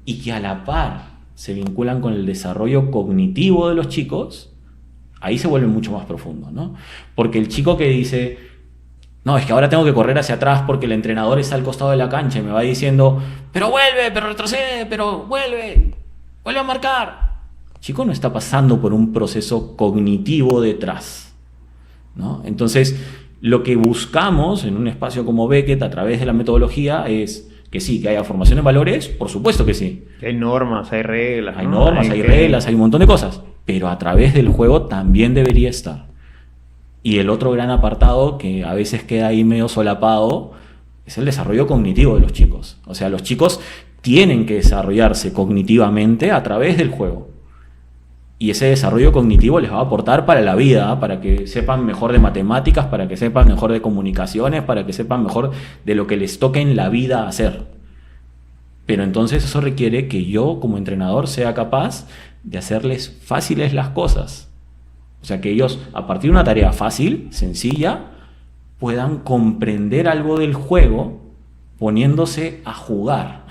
y que a la par se vinculan con el desarrollo cognitivo de los chicos, ahí se vuelve mucho más profundo, ¿no? Porque el chico que dice, no, es que ahora tengo que correr hacia atrás porque el entrenador está al costado de la cancha y me va diciendo, pero vuelve, pero retrocede, pero vuelve a marcar. El chico no está pasando por un proceso cognitivo detrás, ¿no? Entonces, lo que buscamos en un espacio como Beckett a través de la metodología es que sí, que haya formación en valores, por supuesto que sí. Hay normas, hay reglas. Hay normas, hay reglas, hay un montón de cosas, pero a través del juego también debería estar. Y el otro gran apartado que a veces queda ahí medio solapado es el desarrollo cognitivo de los chicos. O sea, los chicos tienen que desarrollarse cognitivamente a través del juego. Y ese desarrollo cognitivo les va a aportar para la vida, para que sepan mejor de matemáticas, para que sepan mejor de comunicaciones, para que sepan mejor de lo que les toque en la vida hacer. Pero entonces eso requiere que yo como entrenador sea capaz de hacerles fáciles las cosas. O sea, que ellos, a partir de una tarea fácil, sencilla, puedan comprender algo del juego poniéndose a jugar,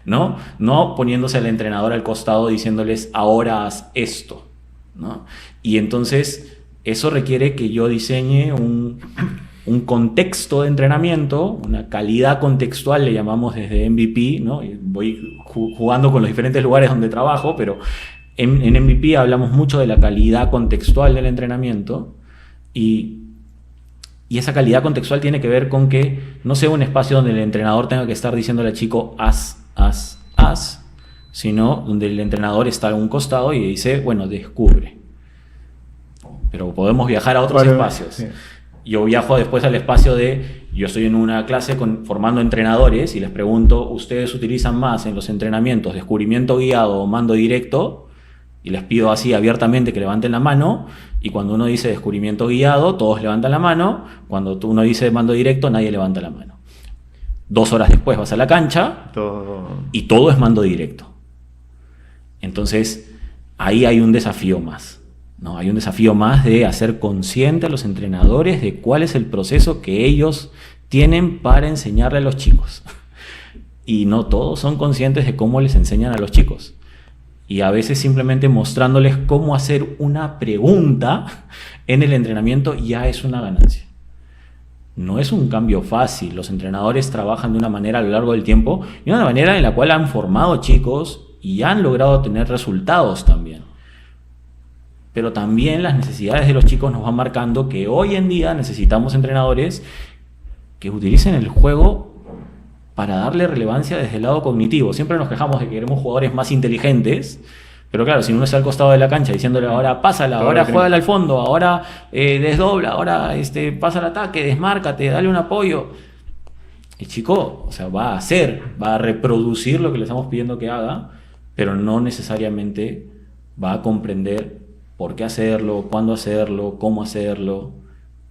¿no? No poniéndose al entrenador al costado diciéndoles, ahora haz esto, ¿no? Y entonces eso requiere que yo diseñe un contexto de entrenamiento, una calidad contextual, le llamamos desde MVP, ¿no? Voy jugando con los diferentes lugares donde trabajo, pero en MVP hablamos mucho de la calidad contextual del entrenamiento y esa calidad contextual tiene que ver con que no sea un espacio donde el entrenador tenga que estar diciéndole al chico haz, sino donde el entrenador está a un costado y dice, bueno, descubre. Pero podemos viajar a otros espacios. Sí. Yo viajo después al espacio yo estoy en una clase formando entrenadores y les pregunto, ¿ustedes utilizan más en los entrenamientos descubrimiento guiado o mando directo? Y les pido así abiertamente que levanten la mano, y cuando uno dice descubrimiento guiado, todos levantan la mano. Cuando uno dice mando directo, nadie levanta la mano. 2 horas después vas a la cancha y todo es mando directo. Entonces, ahí hay un desafío más, ¿no? Hay un desafío más de hacer consciente a los entrenadores de cuál es el proceso que ellos tienen para enseñarle a los chicos. Y no todos son conscientes de cómo les enseñan a los chicos. Y a veces simplemente mostrándoles cómo hacer una pregunta en el entrenamiento ya es una ganancia. No es un cambio fácil. Los entrenadores trabajan de una manera a lo largo del tiempo y una manera en la cual han formado chicos y han logrado tener resultados también. Pero también las necesidades de los chicos nos van marcando que hoy en día necesitamos entrenadores que utilicen el juego para darle relevancia desde el lado cognitivo. Siempre nos quejamos de que queremos jugadores más inteligentes, pero claro, si uno está al costado de la cancha diciéndole ahora pásala, ahora juégala al fondo, ahora desdobla, ahora pasa el ataque, desmárcate, dale un apoyo. El chico, o sea, va a reproducir lo que le estamos pidiendo que haga, pero no necesariamente va a comprender por qué hacerlo, cuándo hacerlo, cómo hacerlo,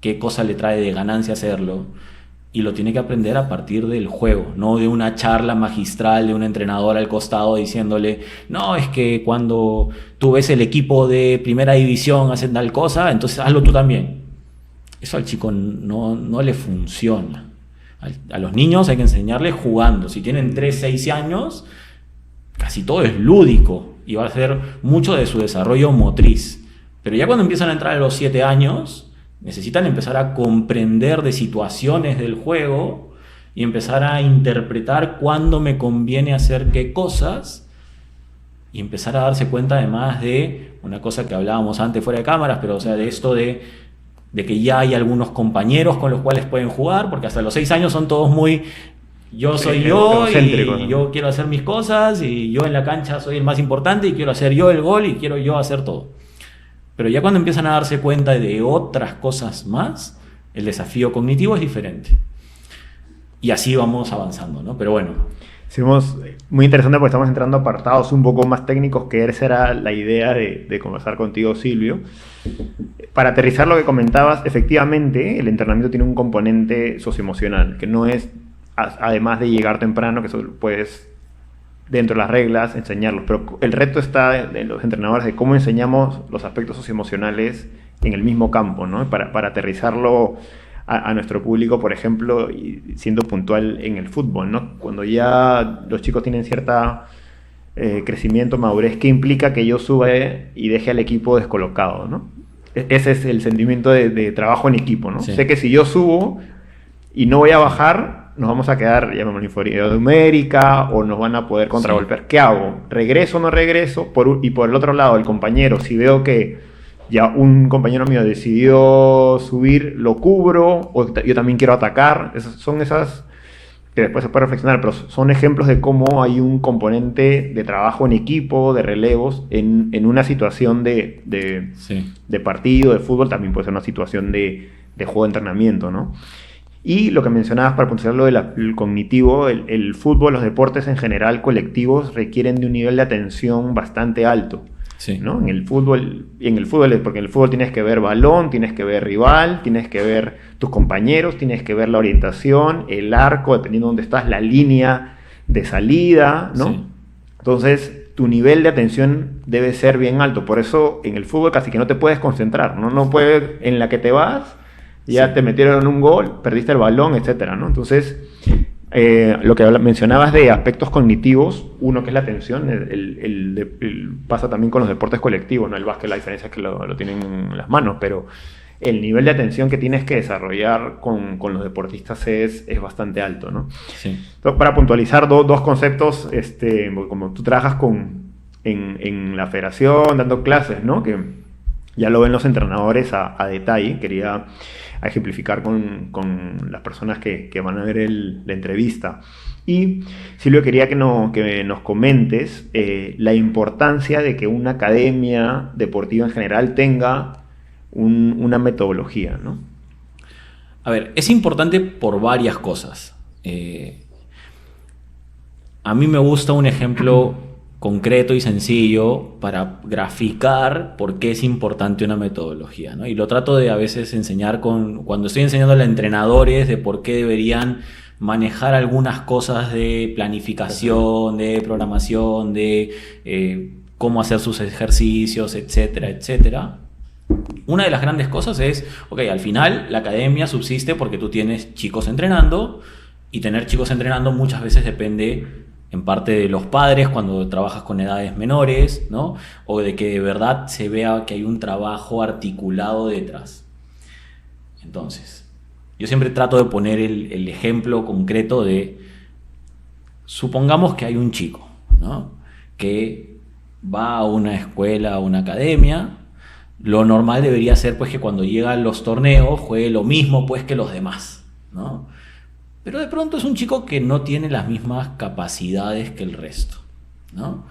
qué cosa le trae de ganancia hacerlo. Y lo tiene que aprender a partir del juego, no de una charla magistral de un entrenador al costado diciéndole, no, es que cuando tú ves el equipo de primera división hacen tal cosa, entonces hazlo tú también. Eso al chico no le funciona. A los niños hay que enseñarles jugando. Si tienen 3, 6 años, casi todo es lúdico y va a ser mucho de su desarrollo motriz. Pero ya cuando empiezan a entrar a los 7 años, necesitan empezar a comprender de situaciones del juego y empezar a interpretar cuándo me conviene hacer qué cosas y empezar a darse cuenta además de una cosa que hablábamos antes fuera de cámaras, pero o sea, de esto de que ya hay algunos compañeros con los cuales pueden jugar, porque hasta los 6 años son todos muy yo soy yo y yo quiero hacer mis cosas y yo en la cancha soy el más importante y quiero hacer yo el gol y quiero yo hacer todo. Pero ya cuando empiezan a darse cuenta de otras cosas más, el desafío cognitivo es diferente. Y así vamos avanzando, ¿no? Pero bueno. Sí, muy interesante porque estamos entrando a apartados un poco más técnicos, que esa era la idea de conversar contigo, Silvio. Para aterrizar lo que comentabas, efectivamente, el entrenamiento tiene un componente socioemocional, que no es, además de llegar temprano, que eso puedes, dentro de las reglas, enseñarlos. Pero el reto está de los entrenadores de cómo enseñamos los aspectos socioemocionales en el mismo campo, ¿no? Para aterrizarlo a nuestro público, por ejemplo, y siendo puntual en el fútbol, ¿no? Cuando ya los chicos tienen cierta crecimiento, madurez, ¿qué implica que yo suba y deje al equipo descolocado, ¿no? Ese es el sentimiento de trabajo en equipo, ¿no? Sí. Sé que si yo subo y no voy a bajar, nos vamos a quedar, llamémoslo, inferioridad numérica, o nos van a poder contragolpear. Sí. ¿Qué hago? ¿Regreso o no regreso? Y por el otro lado, el compañero, si veo que ya un compañero mío decidió subir, lo cubro, o yo también quiero atacar. Son esas que después se puede reflexionar, pero son ejemplos de cómo hay un componente de trabajo en equipo, de relevos, en una situación de partido, de fútbol, también puede ser una situación de juego de entrenamiento, ¿no? Y lo que mencionabas para puntualizar lo del cognitivo, el fútbol, los deportes en general colectivos requieren de un nivel de atención bastante alto. Sí. ¿no? En el fútbol, porque en el fútbol tienes que ver balón, tienes que ver rival, tienes que ver tus compañeros, tienes que ver la orientación, el arco, dependiendo de dónde estás, la línea de salida, ¿no? Sí. Entonces, tu nivel de atención debe ser bien alto. Por eso, en el fútbol casi que no te puedes concentrar, ¿no? No puedes, en la que te vas, ya Sí. te metieron un gol, perdiste el balón, etcétera, ¿no? Entonces, lo que mencionabas de aspectos cognitivos, uno que es la atención, pasa también con los deportes colectivos, ¿no? El básquet, la diferencia es que lo tienen en las manos, pero el nivel de atención que tienes que desarrollar con los deportistas es bastante alto, ¿no? Sí. Entonces, para puntualizar dos conceptos, como tú trabajas en la federación, dando clases, ¿no? Que ya lo ven los entrenadores a detalle, quería ejemplificar con las personas que van a ver la entrevista. Y Silvio, quería que nos comentes la importancia de que una academia deportiva en general tenga una metodología, ¿no? A ver, es importante por varias cosas. A mí me gusta un ejemplo concreto y sencillo para graficar por qué es importante una metodología, ¿no? Y lo trato de a veces enseñar cuando estoy enseñando a entrenadores de por qué deberían manejar algunas cosas de planificación, de programación, de cómo hacer sus ejercicios, etcétera, etcétera. Una de las grandes cosas es, ok, al final la academia subsiste porque tú tienes chicos entrenando, y tener chicos entrenando muchas veces depende en parte de los padres cuando trabajas con edades menores, ¿no? O de que de verdad se vea que hay un trabajo articulado detrás. Entonces, yo siempre trato de poner el ejemplo concreto de, supongamos que hay un chico, ¿no? Que va a una escuela, a una academia. Lo normal debería ser pues que cuando llegan los torneos juegue lo mismo pues que los demás, ¿no? Pero de pronto es un chico que no tiene las mismas capacidades que el resto, ¿no?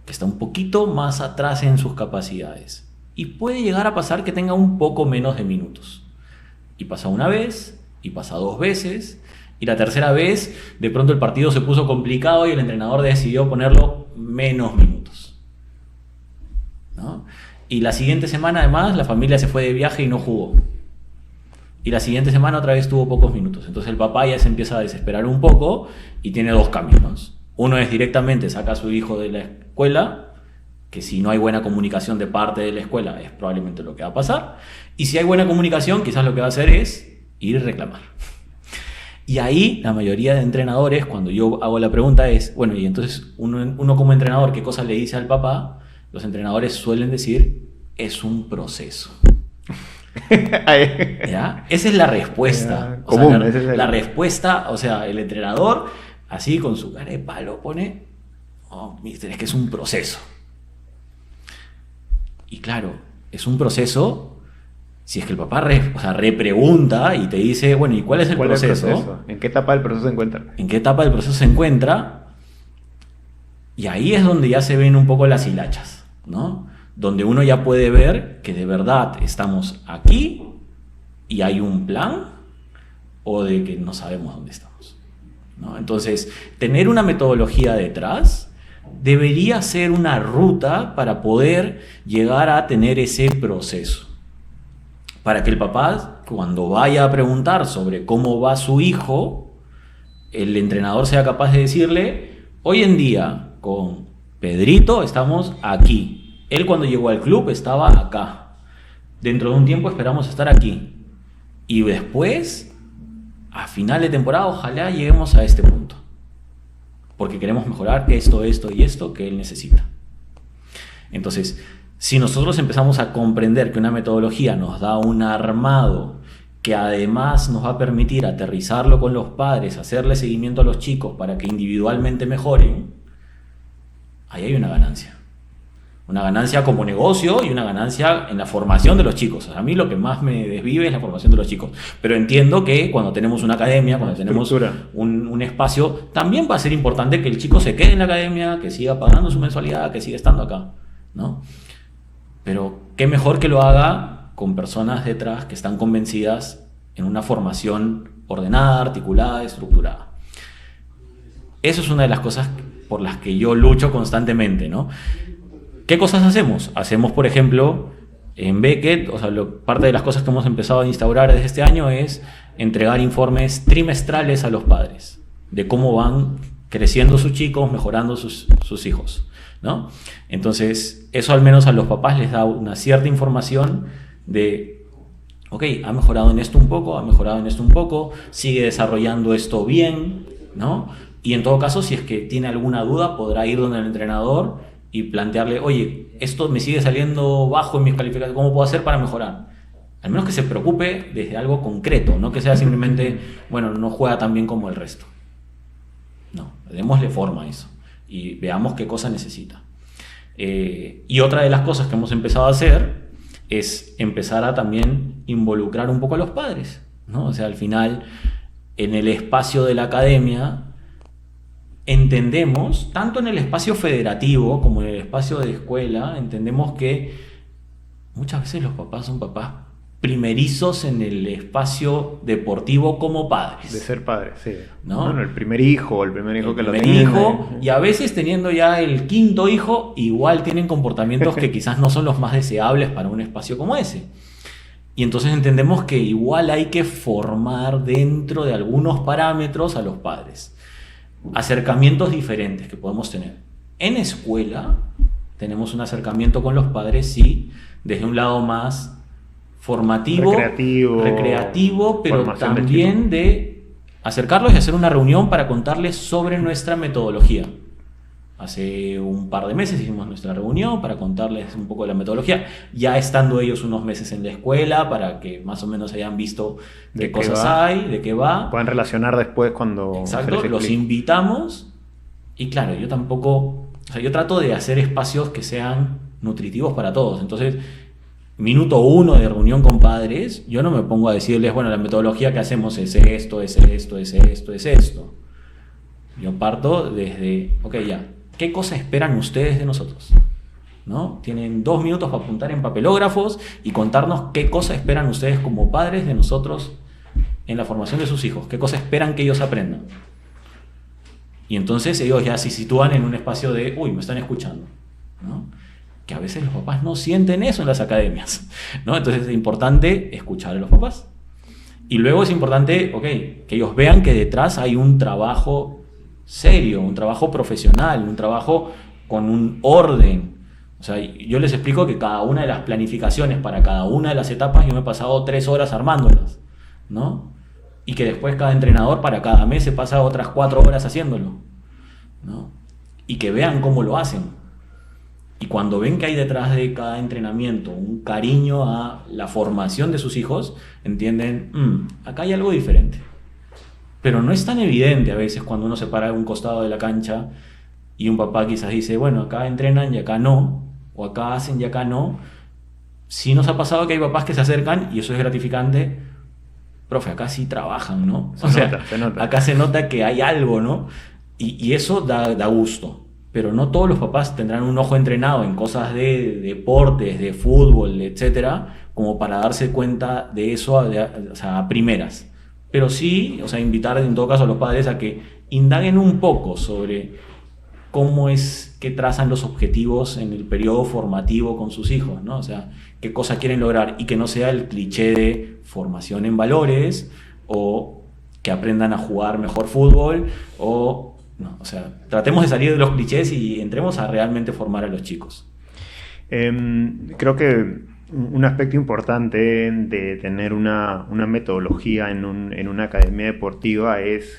Que está un poquito más atrás en sus capacidades. Y puede llegar a pasar que tenga un poco menos de minutos. Y pasa una vez, y pasa dos veces, y la tercera vez de pronto el partido se puso complicado y el entrenador decidió ponerlo menos minutos, ¿no? Y la siguiente semana además la familia se fue de viaje y no jugó. Y la siguiente semana otra vez tuvo pocos minutos. Entonces el papá ya se empieza a desesperar un poco y tiene dos caminos. Uno es directamente saca a su hijo de la escuela, que si no hay buena comunicación de parte de la escuela es probablemente lo que va a pasar. Y si hay buena comunicación, quizás lo que va a hacer es ir y reclamar. Y ahí la mayoría de entrenadores, cuando yo hago la pregunta es, bueno, y entonces uno como entrenador, ¿qué cosas le dice al papá? Los entrenadores suelen decir, es un proceso. ¿Ya? Esa es la respuesta. O común, sea, la respuesta, o sea, el entrenador, así con su cara de palo, pone, oh, mister, es que es un proceso. Y claro, es un proceso si es que el papá repregunta y te dice, bueno, ¿y cuál es el proceso? ¿En qué etapa del proceso se encuentra? ¿En qué etapa del proceso se encuentra? Y ahí es donde ya se ven un poco las hilachas, ¿no? Donde uno ya puede ver que de verdad estamos aquí y hay un plan, o de que no sabemos dónde estamos, ¿no? Entonces, tener una metodología detrás debería ser una ruta para poder llegar a tener ese proceso. Para que el papá, cuando vaya a preguntar sobre cómo va su hijo, el entrenador sea capaz de decirle, hoy en día con Pedrito estamos aquí. Él cuando llegó al club estaba acá. Dentro de un tiempo esperamos estar aquí. Y después, a final de temporada, ojalá lleguemos a este punto. Porque queremos mejorar esto, esto y esto que él necesita. Entonces, si nosotros empezamos a comprender que una metodología nos da un armado que además nos va a permitir aterrizarlo con los padres, hacerle seguimiento a los chicos para que individualmente mejoren, ahí hay una ganancia. Una ganancia como negocio y una ganancia en la formación de los chicos. O sea, a mí lo que más me desvive es la formación de los chicos. Pero entiendo que cuando tenemos una academia, cuando tenemos un espacio, también va a ser importante que el chico se quede en la academia, que siga pagando su mensualidad, que siga estando acá, ¿no? Pero qué mejor que lo haga con personas detrás que están convencidas en una formación ordenada, articulada, estructurada. Eso es una de las cosas por las que yo lucho constantemente, ¿no? ¿Qué cosas hacemos? Hacemos, por ejemplo, en Beckett, parte de las cosas que hemos empezado a instaurar desde este año es entregar informes trimestrales a los padres de cómo van creciendo sus chicos, mejorando sus hijos, ¿no? Entonces, eso al menos a los papás les da una cierta información de, ok, ha mejorado en esto un poco, ha mejorado en esto un poco, sigue desarrollando esto bien, ¿no? Y en todo caso, si es que tiene alguna duda, podrá ir donde el entrenador y plantearle, oye, esto me sigue saliendo bajo en mis calificaciones, ¿cómo puedo hacer para mejorar? Al menos que se preocupe desde algo concreto, no que sea simplemente, bueno, no juega tan bien como el resto. No, démosle forma a eso y veamos qué cosa necesita. Y otra de las cosas que hemos empezado a hacer es empezar a también involucrar un poco a los padres, ¿no? O sea, al final, en el espacio de la academia, entendemos, tanto en el espacio federativo como en el espacio de escuela, entendemos que muchas veces los papás son papás primerizos en el espacio deportivo como padres. De ser padres, sí. ¿No? Bueno, el primer hijo que lo tiene. tiene. Y a veces teniendo ya el quinto hijo, igual tienen comportamientos que quizás no son los más deseables para un espacio como ese. Y entonces entendemos que igual hay que formar dentro de algunos parámetros a los padres. Acercamientos diferentes que podemos tener. En escuela tenemos un acercamiento con los padres, sí, desde un lado más formativo, recreativo, pero también de acercarlos y hacer una reunión para contarles sobre nuestra metodología. Hace un par de meses hicimos nuestra reunión para contarles un poco de la metodología, ya estando ellos unos meses en la escuela para que más o menos hayan visto qué cosas hay, de qué va. Puedan relacionar después cuando... Exacto, los invitamos y claro, yo trato de hacer espacios que sean nutritivos para todos. Entonces, minuto 1 de reunión con padres, yo no me pongo a decirles, bueno, la metodología que hacemos es esto, es esto, es esto, es esto. Yo parto desde, ok, ya, ¿qué cosa esperan ustedes de nosotros? ¿No? Tienen 2 minutos para apuntar en papelógrafos y contarnos qué cosa esperan ustedes como padres de nosotros en la formación de sus hijos, qué cosa esperan que ellos aprendan. Y entonces ellos ya se sitúan en un espacio de, uy, me están escuchando, ¿no? Que a veces los papás no sienten eso en las academias, ¿no? Entonces es importante escuchar a los papás. Y luego es importante, ok, que ellos vean que detrás hay un trabajo serio, un trabajo profesional, un trabajo con un orden. O sea, yo les explico que cada una de las planificaciones para cada una de las etapas yo me he pasado 3 horas armándolas, ¿no? Y que después cada entrenador para cada mes se pasa otras 4 horas haciéndolo, ¿no? Y que vean cómo lo hacen. Y cuando ven que hay detrás de cada entrenamiento un cariño a la formación de sus hijos, entienden, acá hay algo diferente. Pero no es tan evidente a veces cuando uno se para a un costado de la cancha y un papá quizás dice, bueno, acá entrenan y acá no, o acá hacen y acá no. Sí nos ha pasado que hay papás que se acercan y eso es gratificante. Profe, acá sí trabajan, ¿no? Se nota. Acá se nota que hay algo, ¿no? Y eso da gusto. Pero no todos los papás tendrán un ojo entrenado en cosas de deportes, de fútbol, etcétera, como para darse cuenta de eso a primeras. Pero sí, invitar en todo caso a los padres a que indaguen un poco sobre cómo es que trazan los objetivos en el periodo formativo con sus hijos, ¿no? O sea, qué cosa quieren lograr y que no sea el cliché de formación en valores o que aprendan a jugar mejor fútbol o... No, tratemos de salir de los clichés y entremos a realmente formar a los chicos. Creo que un aspecto importante de tener una metodología en una academia deportiva es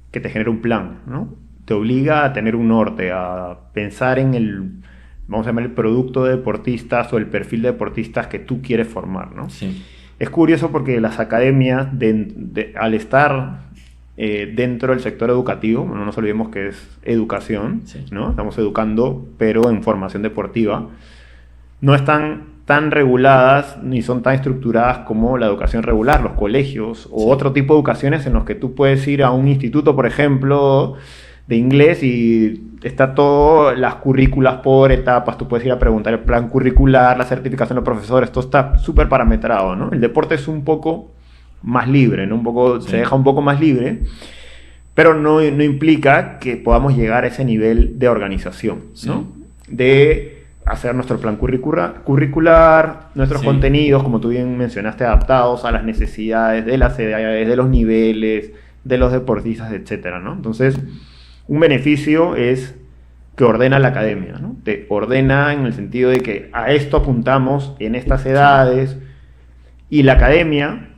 que te genera un plan, ¿no? Te obliga a tener un norte, a pensar en vamos a llamar el producto de deportistas o el perfil de deportistas que tú quieres formar, ¿no? Sí. Es curioso porque las academias, al estar... dentro del sector educativo, no nos olvidemos que es educación, sí, ¿no? Estamos educando, pero en formación deportiva, no están tan reguladas ni son tan estructuradas como la educación regular, los colegios o otro tipo de educaciones en los que tú puedes ir a un instituto, por ejemplo, de inglés y está todo, las currículas por etapas, tú puedes ir a preguntar el plan curricular, la certificación de los profesores, todo está súper parametrado, ¿no? El deporte es un poco más libre, ¿no? Sí. Se deja un poco más libre, pero no implica que podamos llegar a ese nivel de organización, ¿no? Sí. De hacer nuestro plan curricular, nuestros Sí. contenidos, como tú bien mencionaste, adaptados a las necesidades de las edades, de los niveles, de los deportistas, etcétera, ¿no? Entonces, un beneficio es que ordena la academia, ¿no? Te ordena en el sentido de que a esto apuntamos en estas edades, y la academia,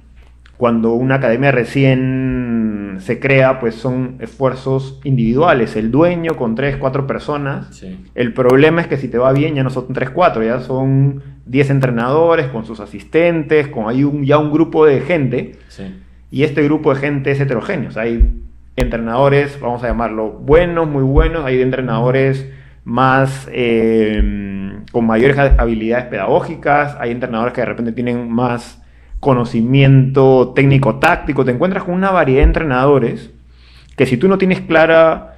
cuando una academia recién se crea, pues son esfuerzos individuales, el dueño con 3, 4 personas. Sí. El problema es que si te va bien ya no son 3, 4, ya son 10 entrenadores con sus asistentes, ya un grupo de gente, Sí. y este grupo de gente es heterogéneo. O sea, hay entrenadores, vamos a llamarlo, buenos, muy buenos, hay entrenadores más con mayores habilidades pedagógicas, hay entrenadores que de repente tienen más conocimiento técnico-táctico. Te encuentras con una variedad de entrenadores que, si tú no tienes claro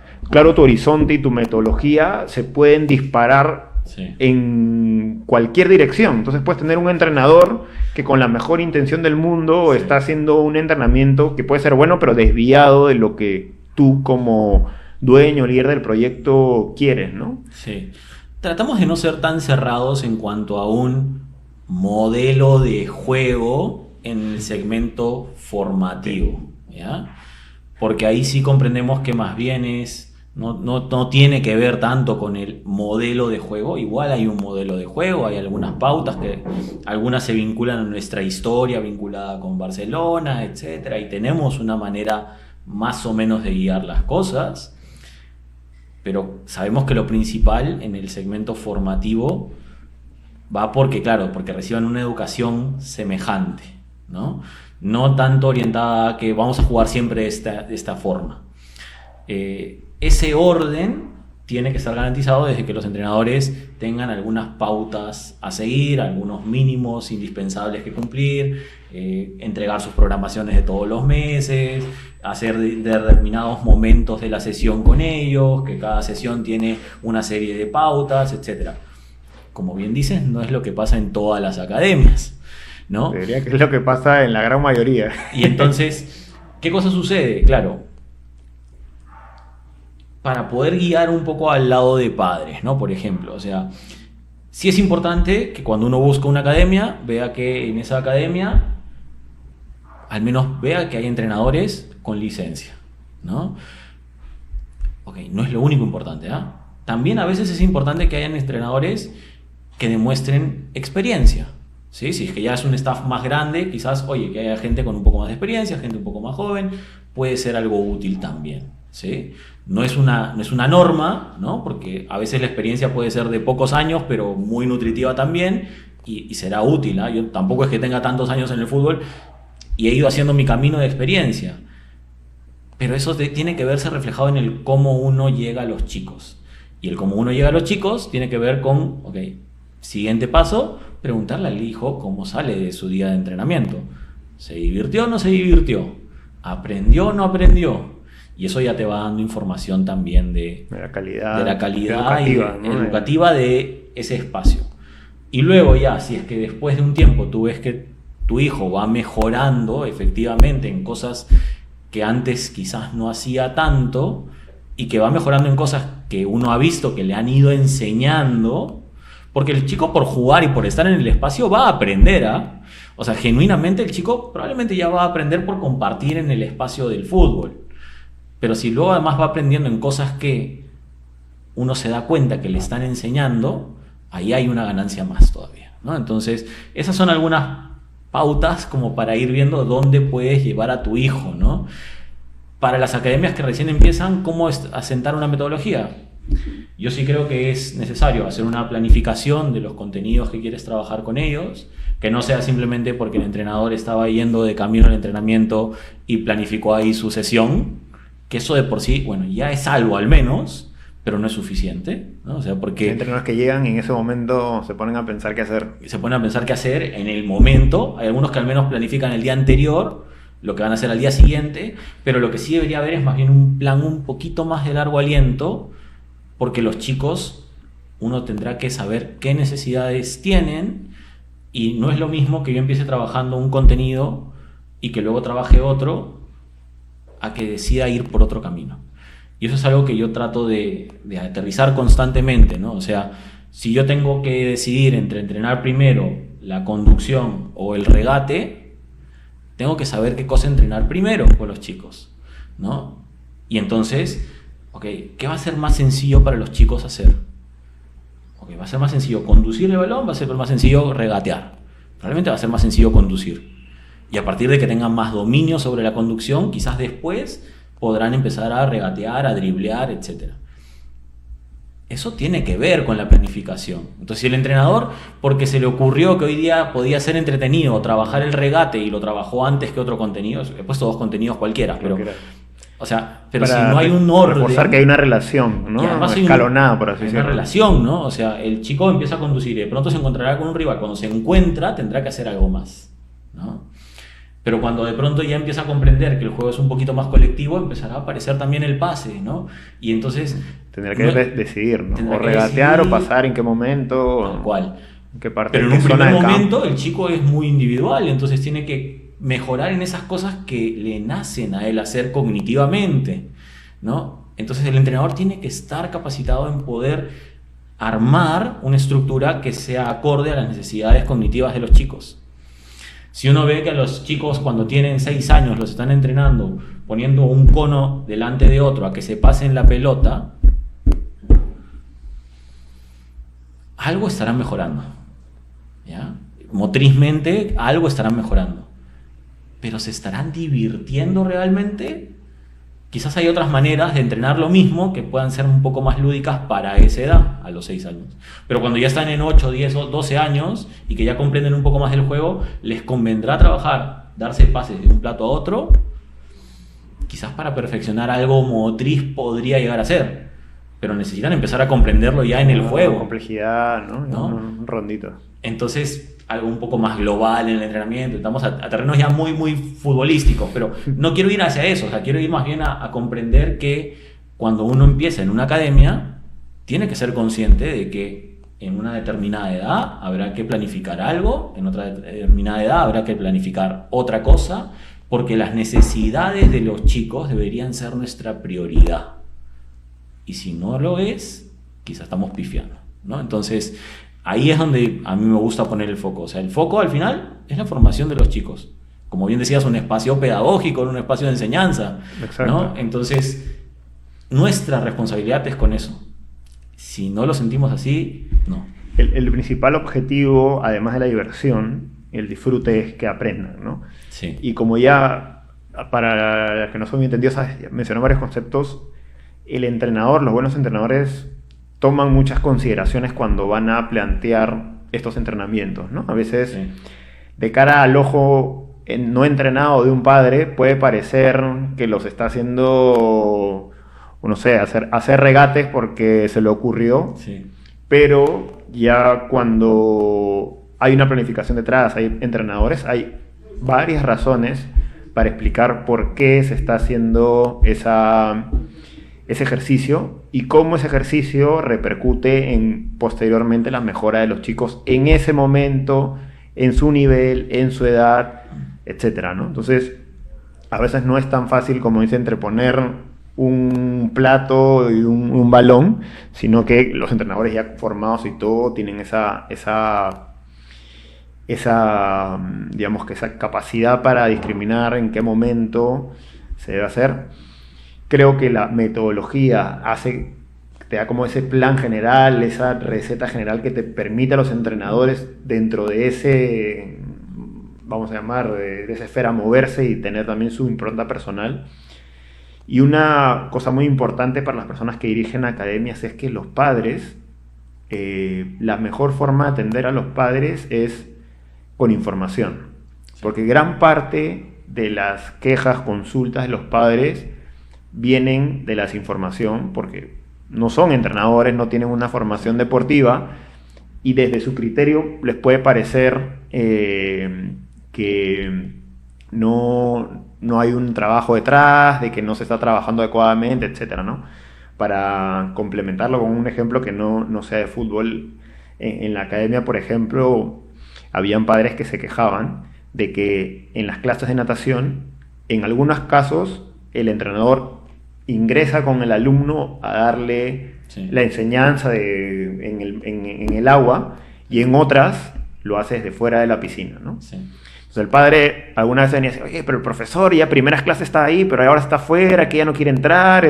tu horizonte y tu metodología, se pueden disparar Sí. en cualquier dirección. Entonces puedes tener un entrenador que, con la mejor intención del mundo, Sí. está haciendo un entrenamiento que puede ser bueno, pero desviado de lo que tú, como dueño, líder del proyecto, quieres, ¿no? Sí. Tratamos de no ser tan cerrados en cuanto a un modelo de juego en el segmento formativo, ¿ya? Porque ahí sí comprendemos que más bien no tiene que ver tanto con el modelo de juego. Igual hay un modelo de juego, hay algunas pautas que algunas se vinculan a nuestra historia vinculada con Barcelona, etcétera, y tenemos una manera más o menos de guiar las cosas. Pero sabemos que lo principal en el segmento formativo va porque reciban una educación semejante, ¿no? No tanto orientada a que vamos a jugar siempre de esta forma. Ese orden tiene que estar garantizado desde que los entrenadores tengan algunas pautas a seguir, algunos mínimos indispensables que cumplir, entregar sus programaciones de todos los meses, hacer determinados momentos de la sesión con ellos, que cada sesión tiene una serie de pautas, etc. Como bien dices, no es lo que pasa en todas las academias, ¿no? Diría que es lo que pasa en la gran mayoría. Y entonces, ¿qué cosa sucede? Claro, para poder guiar un poco al lado de padres, ¿no? Por ejemplo, o sea, sí es importante que cuando uno busca una academia, vea que en esa academia, al menos vea que hay entrenadores con licencia, ¿no? Ok, no es lo único importante, ¿ah? También a veces es importante que hayan entrenadores que demuestren experiencia, ¿sí? Si es que ya es un staff más grande, quizás, oye, que haya gente con un poco más de experiencia, gente un poco más joven, puede ser algo útil también, ¿sí? No es una norma, ¿no? Porque a veces la experiencia puede ser de pocos años, pero muy nutritiva también, y será útil, ¿ah? Yo tampoco es que tenga tantos años en el fútbol y he ido haciendo mi camino de experiencia, pero eso tiene que verse reflejado en el cómo uno llega a los chicos. Y el cómo uno llega a los chicos tiene que ver con, ok, siguiente paso, preguntarle al hijo cómo sale de su día de entrenamiento. ¿Se divirtió o no se divirtió? ¿Aprendió o no aprendió? Y eso ya te va dando información también de la calidad educativa, ¿no? educativa de ese espacio. Y luego ya, si es que después de un tiempo tú ves que tu hijo va mejorando efectivamente en cosas que antes quizás no hacía tanto, y que va mejorando en cosas que uno ha visto que le han ido enseñando, porque el chico, por jugar y por estar en el espacio, va a aprender, ¿ah? O sea, genuinamente el chico probablemente ya va a aprender por compartir en el espacio del fútbol. Pero si luego además va aprendiendo en cosas que uno se da cuenta que le están enseñando, ahí hay una ganancia más todavía, ¿no? Entonces, esas son algunas pautas como para ir viendo dónde puedes llevar a tu hijo, ¿no? Para las academias que recién empiezan, ¿cómo asentar una metodología? Yo sí creo que es necesario hacer una planificación de los contenidos que quieres trabajar con ellos, que no sea simplemente porque el entrenador estaba yendo de camino al entrenamiento y planificó ahí su sesión, que eso de por sí, bueno, ya es algo al menos, pero no es suficiente, ¿no? O sea, porque hay entrenadores que llegan y en ese momento se ponen a pensar qué hacer. se ponen a pensar qué hacer en el momento. Hay algunos que al menos planifican el día anterior lo que van a hacer al día siguiente, pero lo que sí debería haber es más bien un plan un poquito más de largo aliento, porque los chicos, uno tendrá que saber qué necesidades tienen, y no es lo mismo que yo empiece trabajando un contenido y que luego trabaje otro, a que decida ir por otro camino. Y eso es algo que yo trato de aterrizar constantemente, ¿no? O sea, Si yo tengo que decidir entre entrenar primero la conducción o el regate, tengo que saber qué cosa entrenar primero con los chicos, ¿no? Y entonces, ¿qué va a ser más sencillo para los chicos hacer? Va a ser más sencillo conducir el balón, va a ser más sencillo regatear. Probablemente va a ser más sencillo conducir. Y a partir de que tengan más dominio sobre la conducción, quizás después podrán empezar a regatear, a driblear, etc. Eso tiene que ver con la planificación. Entonces, si el entrenador, porque se le ocurrió que hoy día podía ser entretenido trabajar el regate y lo trabajó antes que otro contenido, he puesto 2 contenidos cualquiera, pero si no hay un orden... Reforzar que hay una relación, ¿no? Escalonada, por así decirlo. Una relación, ¿no? O sea, el chico empieza a conducir y de pronto se encontrará con un rival. Cuando se encuentra, tendrá que hacer algo más, ¿no? Pero cuando de pronto ya empieza a comprender que el juego es un poquito más colectivo, empezará a aparecer también el pase, ¿no? Y entonces... Tendrá que decidir, ¿no? O regatear o pasar en qué momento. Tal cual. En qué parte. Pero en un primer momento el chico es muy individual, entonces tiene que mejorar en esas cosas que le nacen a él hacer cognitivamente, ¿no? Entonces el entrenador tiene que estar capacitado en poder armar una estructura que sea acorde a las necesidades cognitivas de los chicos. Si uno ve que a los chicos cuando tienen 6 años los están entrenando poniendo un cono delante de otro a que se pasen la pelota, algo estarán mejorando, ¿ya? Motrizmente algo estarán mejorando, pero ¿se estarán divirtiendo realmente? Quizás hay otras maneras de entrenar lo mismo que puedan ser un poco más lúdicas para esa edad, a los 6 años. Pero cuando ya están en 8, 10 o 12 años y que ya comprenden un poco más del juego, les convendrá trabajar, darse pases de un plato a otro, quizás para perfeccionar algo motriz podría llegar a ser, pero necesitan empezar a comprenderlo ya en el juego. Complejidad, ¿no? Un rondito. Entonces, algo un poco más global en el entrenamiento. Estamos a terrenos ya muy, muy futbolísticos, pero no quiero ir hacia eso. O sea, quiero ir más bien a comprender que cuando uno empieza en una academia, tiene que ser consciente de que en una determinada edad habrá que planificar algo, en otra determinada edad habrá que planificar otra cosa, porque las necesidades de los chicos deberían ser nuestra prioridad. Y si no lo es, quizás estamos pifiando, ¿no? Entonces, ahí es donde a mí me gusta poner el foco. O sea, el foco al final es la formación de los chicos. Como bien decías, un espacio pedagógico, un espacio de enseñanza, ¿no? Entonces, nuestra responsabilidad es con eso. Si no lo sentimos así, no. El principal objetivo, además de la diversión, el disfrute, es que aprendan, ¿no? Sí. Y como ya, para los que no son bien entendidos, mencionó varios conceptos, el entrenador, los buenos entrenadores toman muchas consideraciones cuando van a plantear estos entrenamientos, ¿no? A veces, sí, de cara al ojo no entrenado de un padre, puede parecer que los está haciendo, no sé, hacer regates porque se le ocurrió, sí, pero ya cuando hay una planificación detrás, hay entrenadores, hay varias razones para explicar por qué se está haciendo ese ejercicio y cómo ese ejercicio repercute en posteriormente la mejora de los chicos en ese momento, en su nivel, en su edad, etcétera, ¿no? Entonces, a veces no es tan fácil como dice entreponer un plato y un balón, sino que los entrenadores ya formados y todo tienen esa digamos que esa capacidad para discriminar en qué momento se debe hacer. Creo que la metodología te da como ese plan general, esa receta general que te permite a los entrenadores dentro de ese, vamos a llamar, de esa esfera moverse y tener también su impronta personal. Y una cosa muy importante para las personas que dirigen academias es que los padres, la mejor forma de atender a los padres es con información. Porque gran parte de las quejas, consultas de los padres vienen de la desinformación, porque no son entrenadores, no tienen una formación deportiva y desde su criterio les puede parecer que no hay un trabajo detrás, de que no se está trabajando adecuadamente, etcétera, ¿no? Para complementarlo con un ejemplo que no sea de fútbol, en la academia, por ejemplo, habían padres que se quejaban de que en las clases de natación, en algunos casos, el entrenador ingresa con el alumno a darle, sí, la enseñanza en el agua, y en otras lo hace desde fuera de la piscina, ¿no? Sí. Entonces el padre alguna vez venía y decía, oye, pero el profesor ya primeras clases está ahí, pero ahora está afuera, que ya no quiere entrar,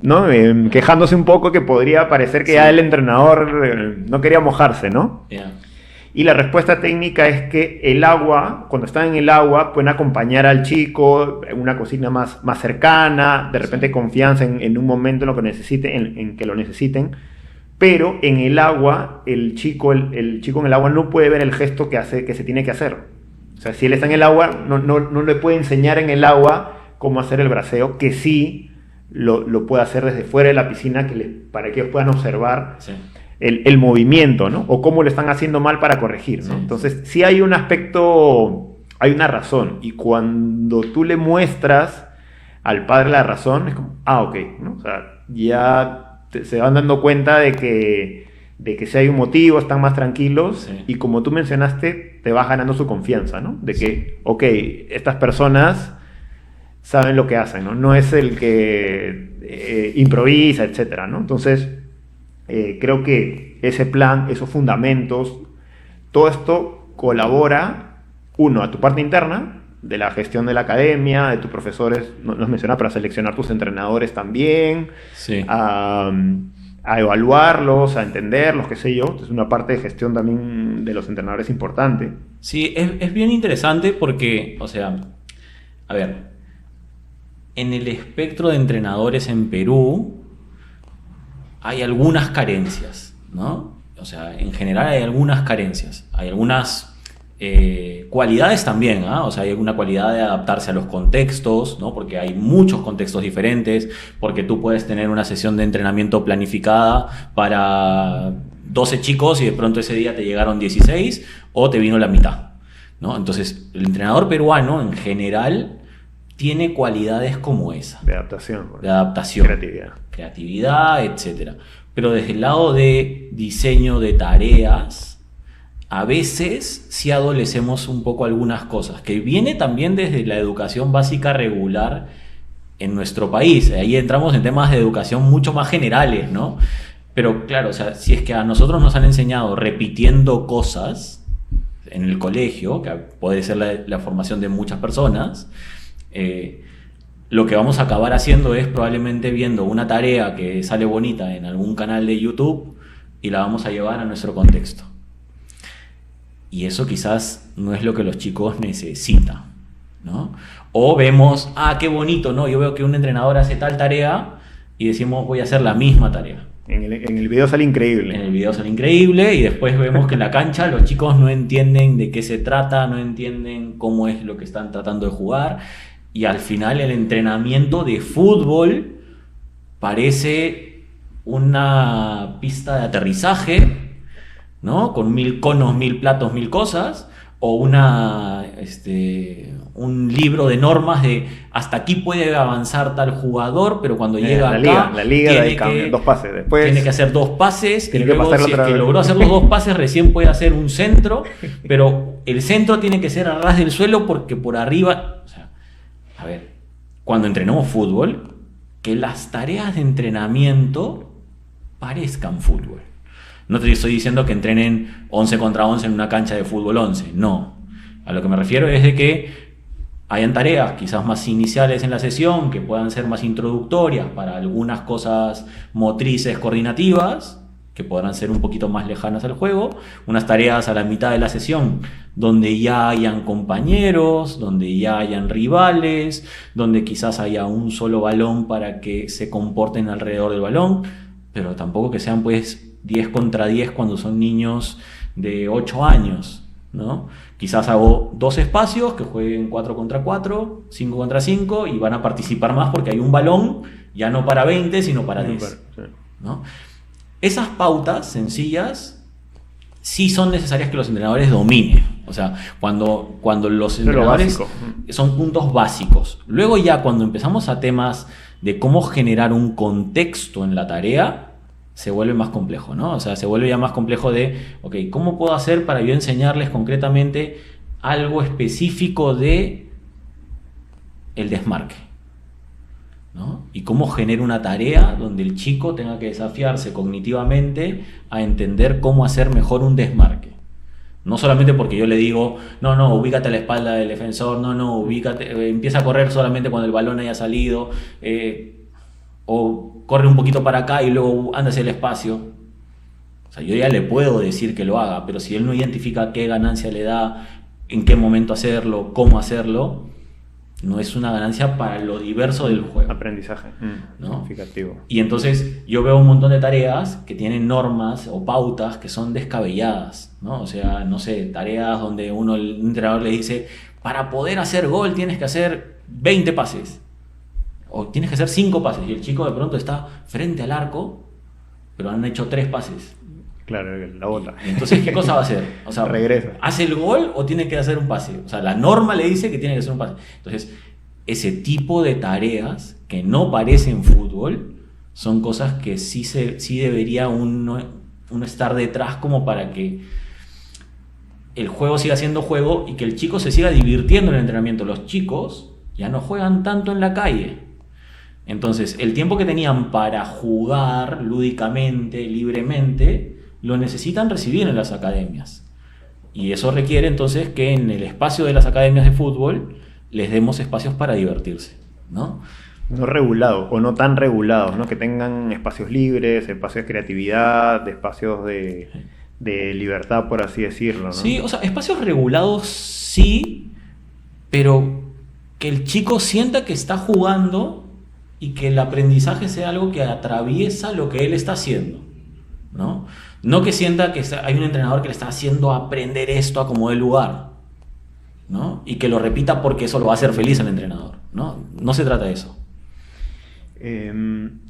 ¿no? Quejándose un poco que podría parecer que ya el entrenador no quería mojarse, ¿no? Yeah. Y la respuesta técnica es que el agua, cuando están en el agua, pueden acompañar al chico en una cocina más cercana, de repente confianza en un momento en lo que necesiten, en que lo necesiten, pero en el agua, el chico en el agua no puede ver el gesto que se tiene que hacer. O sea, si él está en el agua, no le puede enseñar en el agua cómo hacer el braceo, que sí lo puede hacer desde fuera de la piscina, para que ellos puedan observar el movimiento, ¿no? O cómo lo están haciendo mal para corregir, ¿no? Entonces, sí hay un aspecto, hay una razón, y cuando tú le muestras al padre la razón, es como, ok, ¿no? O sea, ya se van dando cuenta de que si hay un motivo, están más tranquilos, y como tú mencionaste, te vas ganando su confianza, ¿no? De que, ok, estas personas saben lo que hacen, ¿no? No es el que improvisa, etcétera, ¿no? Entonces, creo que ese plan, esos fundamentos, todo esto colabora, uno, a tu parte interna, de la gestión de la academia, de tus profesores, nos menciona para seleccionar tus entrenadores también, a evaluarlos, a entenderlos, qué sé yo. Entonces, una parte de gestión también de los entrenadores importante. Sí, es bien interesante porque, o sea, a ver, en el espectro de entrenadores en Perú hay algunas carencias, ¿no? O sea, en general hay algunas carencias, hay algunas cualidades también, ¿eh? O sea, hay una cualidad de adaptarse a los contextos, ¿no? Porque hay muchos contextos diferentes, porque tú puedes tener una sesión de entrenamiento planificada para 12 chicos y de pronto ese día te llegaron 16 o te vino la mitad, ¿no? Entonces, el entrenador peruano en general tiene cualidades como esa. De adaptación. De adaptación. Creatividad, etc. Pero desde el lado de diseño de tareas, a veces sí adolecemos un poco algunas cosas, que viene también desde la educación básica regular en nuestro país. Ahí entramos en temas de educación mucho más generales, ¿no? Pero claro, o sea, si es que a nosotros nos han enseñado repitiendo cosas en el colegio, que puede ser la formación de muchas personas, lo que vamos a acabar haciendo es probablemente viendo una tarea que sale bonita en algún canal de YouTube y la vamos a llevar a nuestro contexto. Y eso quizás no es lo que los chicos necesitan, ¿no? O vemos, qué bonito, ¿no? Yo veo que un entrenador hace tal tarea y decimos, voy a hacer la misma tarea. En el video sale increíble. En el video sale increíble y después vemos que en la cancha los chicos no entienden de qué se trata, no entienden cómo es lo que están tratando de jugar. Y al final el entrenamiento de fútbol parece una pista de aterrizaje, ¿no? Con 1000 conos, 1000 platos, 1000 cosas, o un libro de normas de hasta aquí puede avanzar tal jugador, pero cuando llega acá la liga tiene dos pases. Después tiene que hacer 2 pases, y luego si es que vez. logró hacer los 2 pases recién puede hacer un centro, pero el centro tiene que ser a ras del suelo porque por arriba, o sea, a ver, cuando entrenamos fútbol, que las tareas de entrenamiento parezcan fútbol. No te estoy diciendo que entrenen 11 contra 11 en una cancha de fútbol 11, no. A lo que me refiero es de que hayan tareas quizás más iniciales en la sesión, que puedan ser más introductorias para algunas cosas motrices coordinativas, que podrán ser un poquito más lejanas al juego, unas tareas a la mitad de la sesión donde ya hayan compañeros, donde ya hayan rivales, donde quizás haya un solo balón para que se comporten alrededor del balón, pero tampoco que sean pues 10 contra 10 cuando son niños de 8 años, ¿no? Quizás hago 2 espacios que jueguen 4 contra 4, 5 contra 5 y van a participar más porque hay un balón ya no para 20 sino para 10, ¿no? Esas pautas sencillas sí son necesarias que los entrenadores dominen. O sea, cuando los entrenadores son puntos básicos. Luego ya cuando empezamos a temas de cómo generar un contexto en la tarea, se vuelve más complejo, ¿no? O sea, se vuelve ya más complejo de, ok, ¿cómo puedo hacer para yo enseñarles concretamente algo específico de el desmarque? ¿no? Y cómo genera una tarea donde el chico tenga que desafiarse cognitivamente a entender cómo hacer mejor un desmarque. No solamente porque yo le digo, no, ubícate a la espalda del defensor, no, ubícate, empieza a correr solamente cuando el balón haya salido, o corre un poquito para acá y luego anda hacia el espacio. O sea, yo ya le puedo decir que lo haga, pero si él no identifica qué ganancia le da, en qué momento hacerlo, cómo hacerlo, no es una ganancia para lo diverso del juego. Aprendizaje, ¿no? significativo. Y entonces yo veo un montón de tareas que tienen normas o pautas que son descabelladas, ¿no? O sea, no sé, tareas donde un entrenador le dice, para poder hacer gol tienes que hacer 20 pases, o tienes que hacer 5 pases, y el chico de pronto está frente al arco, pero han hecho 3 pases. Claro, la bota. Entonces, ¿qué cosa va a hacer? O sea, regresa. ¿Hace el gol o tiene que hacer un pase? O sea, la norma le dice que tiene que hacer un pase. Entonces, ese tipo de tareas que no parecen fútbol son cosas que sí debería uno estar detrás como para que el juego siga siendo juego y que el chico se siga divirtiendo en el entrenamiento. Los chicos ya no juegan tanto en la calle. Entonces, el tiempo que tenían para jugar lúdicamente, libremente, lo necesitan recibir en las academias. Y eso requiere entonces que en el espacio de las academias de fútbol les demos espacios para divertirse, ¿no? No regulados o no tan regulados, ¿no? Que tengan espacios libres, espacios de creatividad, espacios de libertad, por así decirlo, ¿no? Sí, o sea, espacios regulados sí, pero que el chico sienta que está jugando y que el aprendizaje sea algo que atraviesa lo que él está haciendo, ¿no? No que sienta que hay un entrenador que le está haciendo aprender esto a como dé lugar, ¿no? Y que lo repita porque eso lo va a hacer feliz al entrenador, ¿no? No se trata de eso. El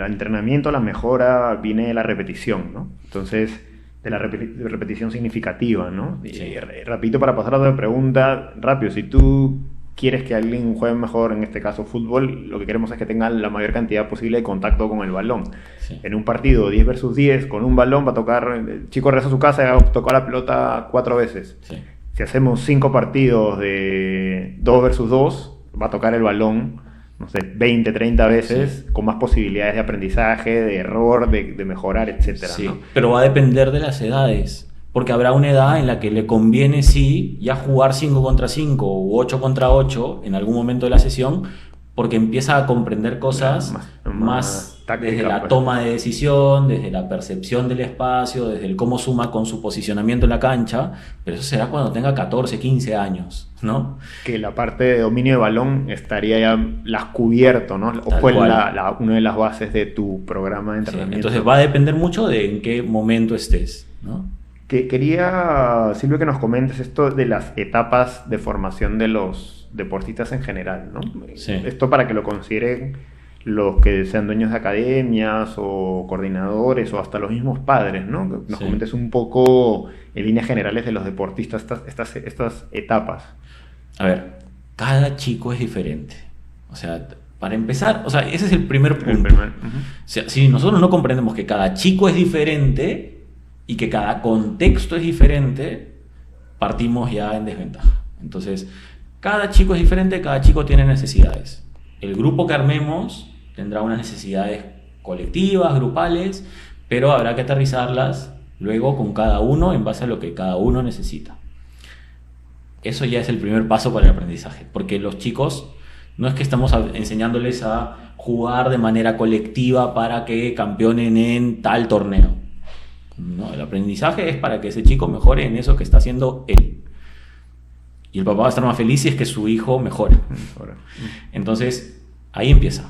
entrenamiento, la mejora viene de la repetición, ¿no? Entonces, de la repetición significativa, ¿no? Sí. Repito, para pasar a otra pregunta, rápido, si tú quieres que alguien juegue mejor, en este caso fútbol, lo que queremos es que tenga la mayor cantidad posible de contacto con el balón. Sí. En un partido 10 versus 10, con un balón va a tocar, el chico regresa a su casa y va a tocar la pelota 4 veces. Sí. Si hacemos 5 partidos de 2 versus 2, va a tocar el balón, no sé, 20, 30 veces, con más posibilidades de aprendizaje, de error, de mejorar, etcétera, Sí, ¿no? pero va a depender de las edades. Porque habrá una edad en la que le conviene sí ya jugar 5 contra 5 u 8 contra 8 en algún momento de la sesión, porque empieza a comprender cosas más táctica, desde la pues. toma de decisión, desde la percepción del espacio, desde el cómo suma con su posicionamiento en la cancha, pero eso será cuando tenga 14, 15 años, ¿no? Que la parte de dominio de balón estaría ya las cubierto, ¿no? O Tal fue cual. una de las bases de tu programa de Sí, entrenamiento. entonces va a depender mucho de en qué momento estés, ¿no? Quería, Silvio, que nos comentes esto de las etapas de formación de los deportistas en general, ¿no? Sí. Esto para que lo consideren los que sean dueños de academias o coordinadores o hasta los mismos padres, ¿no? Que nos Sí. comentes un poco en líneas generales de los deportistas estas etapas. A ver, cada chico es diferente. O sea, para empezar, o sea, ese es el primer punto. O sea, si nosotros no comprendemos que cada chico es diferente y que cada contexto es diferente, partimos ya en desventaja. Entonces, cada chico es diferente, cada chico tiene necesidades. El grupo que armemos tendrá unas necesidades colectivas, grupales, pero habrá que aterrizarlas luego con cada uno en base a lo que cada uno necesita. Eso ya es el primer paso para el aprendizaje, porque los chicos no es que estamos enseñándoles a jugar de manera colectiva para que campeonen en tal torneo. No, el aprendizaje es para que ese chico mejore en eso que está haciendo él. Y el papá va a estar más feliz si es que su hijo mejore. Entonces, ahí empieza.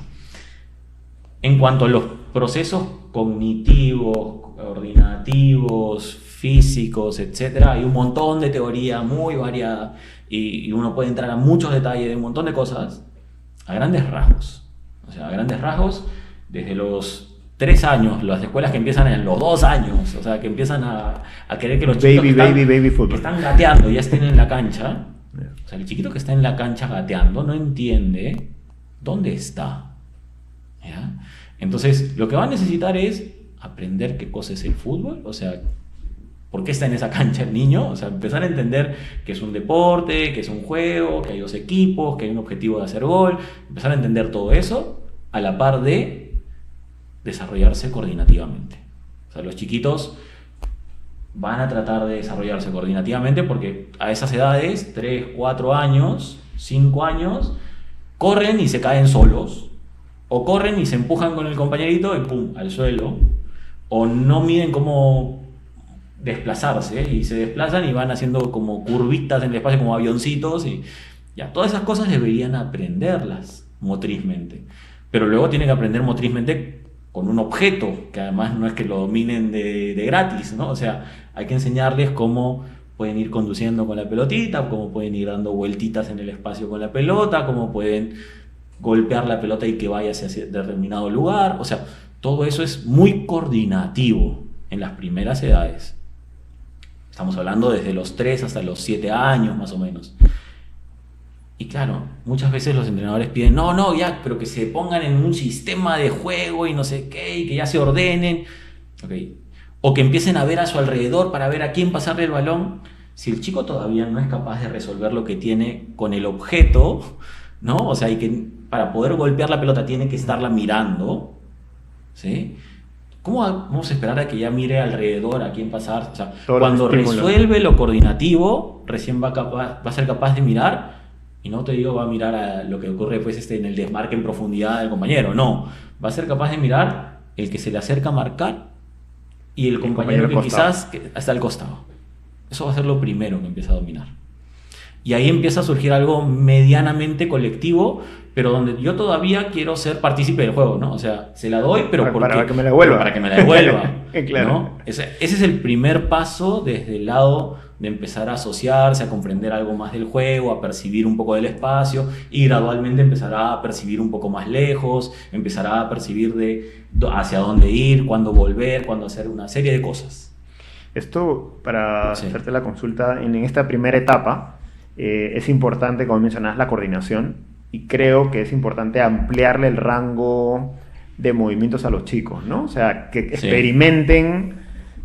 En cuanto a los procesos cognitivos, coordinativos, físicos, etcétera, hay un montón de teoría muy variada y uno puede entrar a muchos detalles de un montón de cosas a grandes rasgos. O sea, a grandes rasgos, desde los 3 años, las escuelas que empiezan en los 2 años, o sea, que empiezan a querer que los chicos baby que están gateando ya estén en la cancha. O sea, el chiquito que está en la cancha gateando no entiende dónde está. ¿Ya? Entonces, lo que va a necesitar es aprender qué cosa es el fútbol, o sea, por qué está en esa cancha el niño, o sea, empezar a entender que es un deporte, que es un juego, que hay dos equipos, que hay un objetivo de hacer gol, empezar a entender todo eso a la par de desarrollarse coordinativamente. O sea, los chiquitos van a tratar de desarrollarse coordinativamente porque a esas edades, 3, 4 años, 5 años, corren y se caen solos, o corren y se empujan con el compañerito y pum, al suelo, o no miden cómo desplazarse y se desplazan y van haciendo como curvitas en el espacio, como avioncitos, y ya, todas esas cosas deberían aprenderlas motrizmente, pero luego tienen que aprender motrizmente con un objeto, que además no es que lo dominen de gratis, ¿no? O sea, hay que enseñarles cómo pueden ir conduciendo con la pelotita, cómo pueden ir dando vueltitas en el espacio con la pelota, cómo pueden golpear la pelota y que vaya hacia determinado lugar. O sea, todo eso es muy coordinativo en las primeras edades. Estamos hablando desde los 3 hasta los 7 años más o menos. Y claro, muchas veces los entrenadores piden, no, ya, pero que se pongan en un sistema de juego y no sé qué, y que ya se ordenen. Okay. O que empiecen a ver a su alrededor para ver a quién pasarle el balón. Si el chico todavía no es capaz de resolver lo que tiene con el objeto, ¿no? O sea, y que para poder golpear la pelota tiene que estarla mirando, ¿sí? ¿Cómo vamos a esperar a que ya mire alrededor a quién pasar? O sea, cuando resuelve lo coordinativo, recién va a ser capaz de mirar. Y no te digo va a mirar a lo que ocurre pues, en el desmarque en profundidad del compañero, no. Va a ser capaz de mirar el que se le acerca a marcar y el compañero que quizás está al costado. Eso va a ser lo primero que empieza a dominar. Y ahí empieza a surgir algo medianamente colectivo, pero donde yo todavía quiero ser partícipe del juego, ¿no? O sea, se la doy, pero para que me la devuelva. Para que me la devuelva. Claro. ¿No? Ese es el primer paso desde el lado de empezar a asociarse, a comprender algo más del juego, a percibir un poco del espacio y gradualmente empezará a percibir un poco más lejos, empezará a percibir hacia dónde ir, cuándo volver, cuándo hacer una serie de cosas. Esto, para hacerte la consulta, en esta primera etapa es importante, como mencionabas, la coordinación, y creo que es importante ampliarle el rango de movimientos a los chicos, ¿no? O sea, que experimenten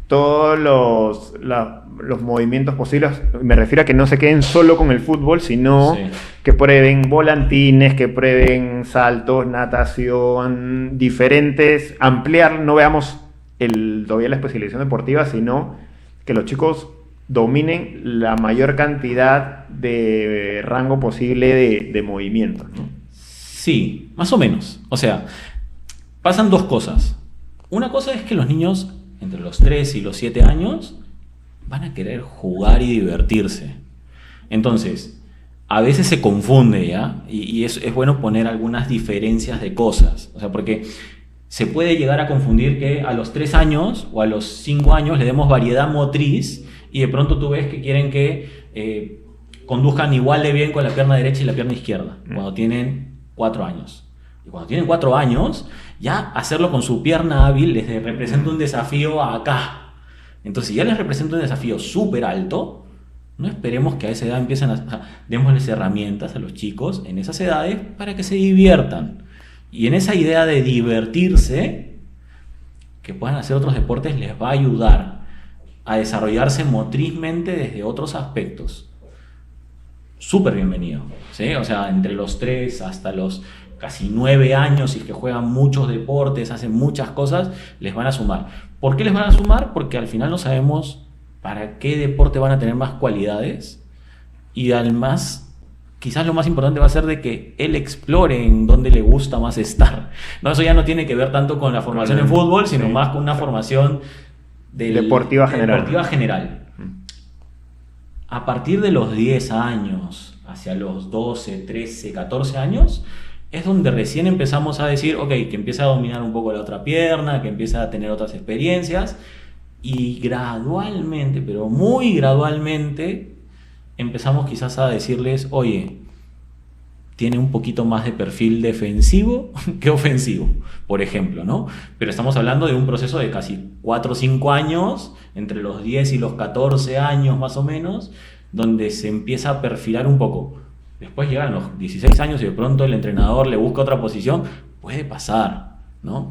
todos los movimientos posibles. Me refiero a que no se queden solo con el fútbol, sino que prueben volantines, que prueben saltos, natación, diferentes, ampliar, no veamos todavía la especialización deportiva, sino que los chicos dominen la mayor cantidad de rango posible de movimientos, ¿no? Sí, más o menos. O sea, pasan dos cosas. Una cosa es que los niños entre los 3 y los 7 años van a querer jugar y divertirse. Entonces, a veces se confunde, ¿ya? Y es bueno poner algunas diferencias de cosas. O sea, porque se puede llegar a confundir que a los 3 años o a los 5 años le demos variedad motriz y de pronto tú ves que quieren que conduzcan igual de bien con la pierna derecha y la pierna izquierda cuando tienen 4 años. Y cuando tienen 4 años, ya hacerlo con su pierna hábil les representa un desafío acá. Entonces, si ya les representa un desafío súper alto, no esperemos que a esa edad empiecen démosles herramientas a los chicos en esas edades para que se diviertan. Y en esa idea de divertirse, que puedan hacer otros deportes, les va a ayudar a desarrollarse motrizmente desde otros aspectos. Súper bienvenido, ¿sí? O sea, entre los 3 hasta los casi 9 años, y que juegan muchos deportes, hacen muchas cosas, les van a sumar. ¿Por qué les van a sumar? Porque al final no sabemos para qué deporte van a tener más cualidades, y además quizás lo más importante va a ser de que él explore en dónde le gusta más estar. No, eso ya no tiene que ver tanto con la formación en fútbol, sino más con una formación deportiva general. A partir de los 10 años, hacia los 12, 13, 14 años, es donde recién empezamos a decir, ok, que empieza a dominar un poco la otra pierna, que empieza a tener otras experiencias, y gradualmente, pero muy gradualmente, empezamos quizás a decirles, oye, tiene un poquito más de perfil defensivo que ofensivo, por ejemplo, ¿no? Pero estamos hablando de un proceso de casi 4 o 5 años, entre los 10 y los 14 años más o menos, donde se empieza a perfilar un poco. Después llegan los 16 años y de pronto el entrenador le busca otra posición, puede pasar, ¿no?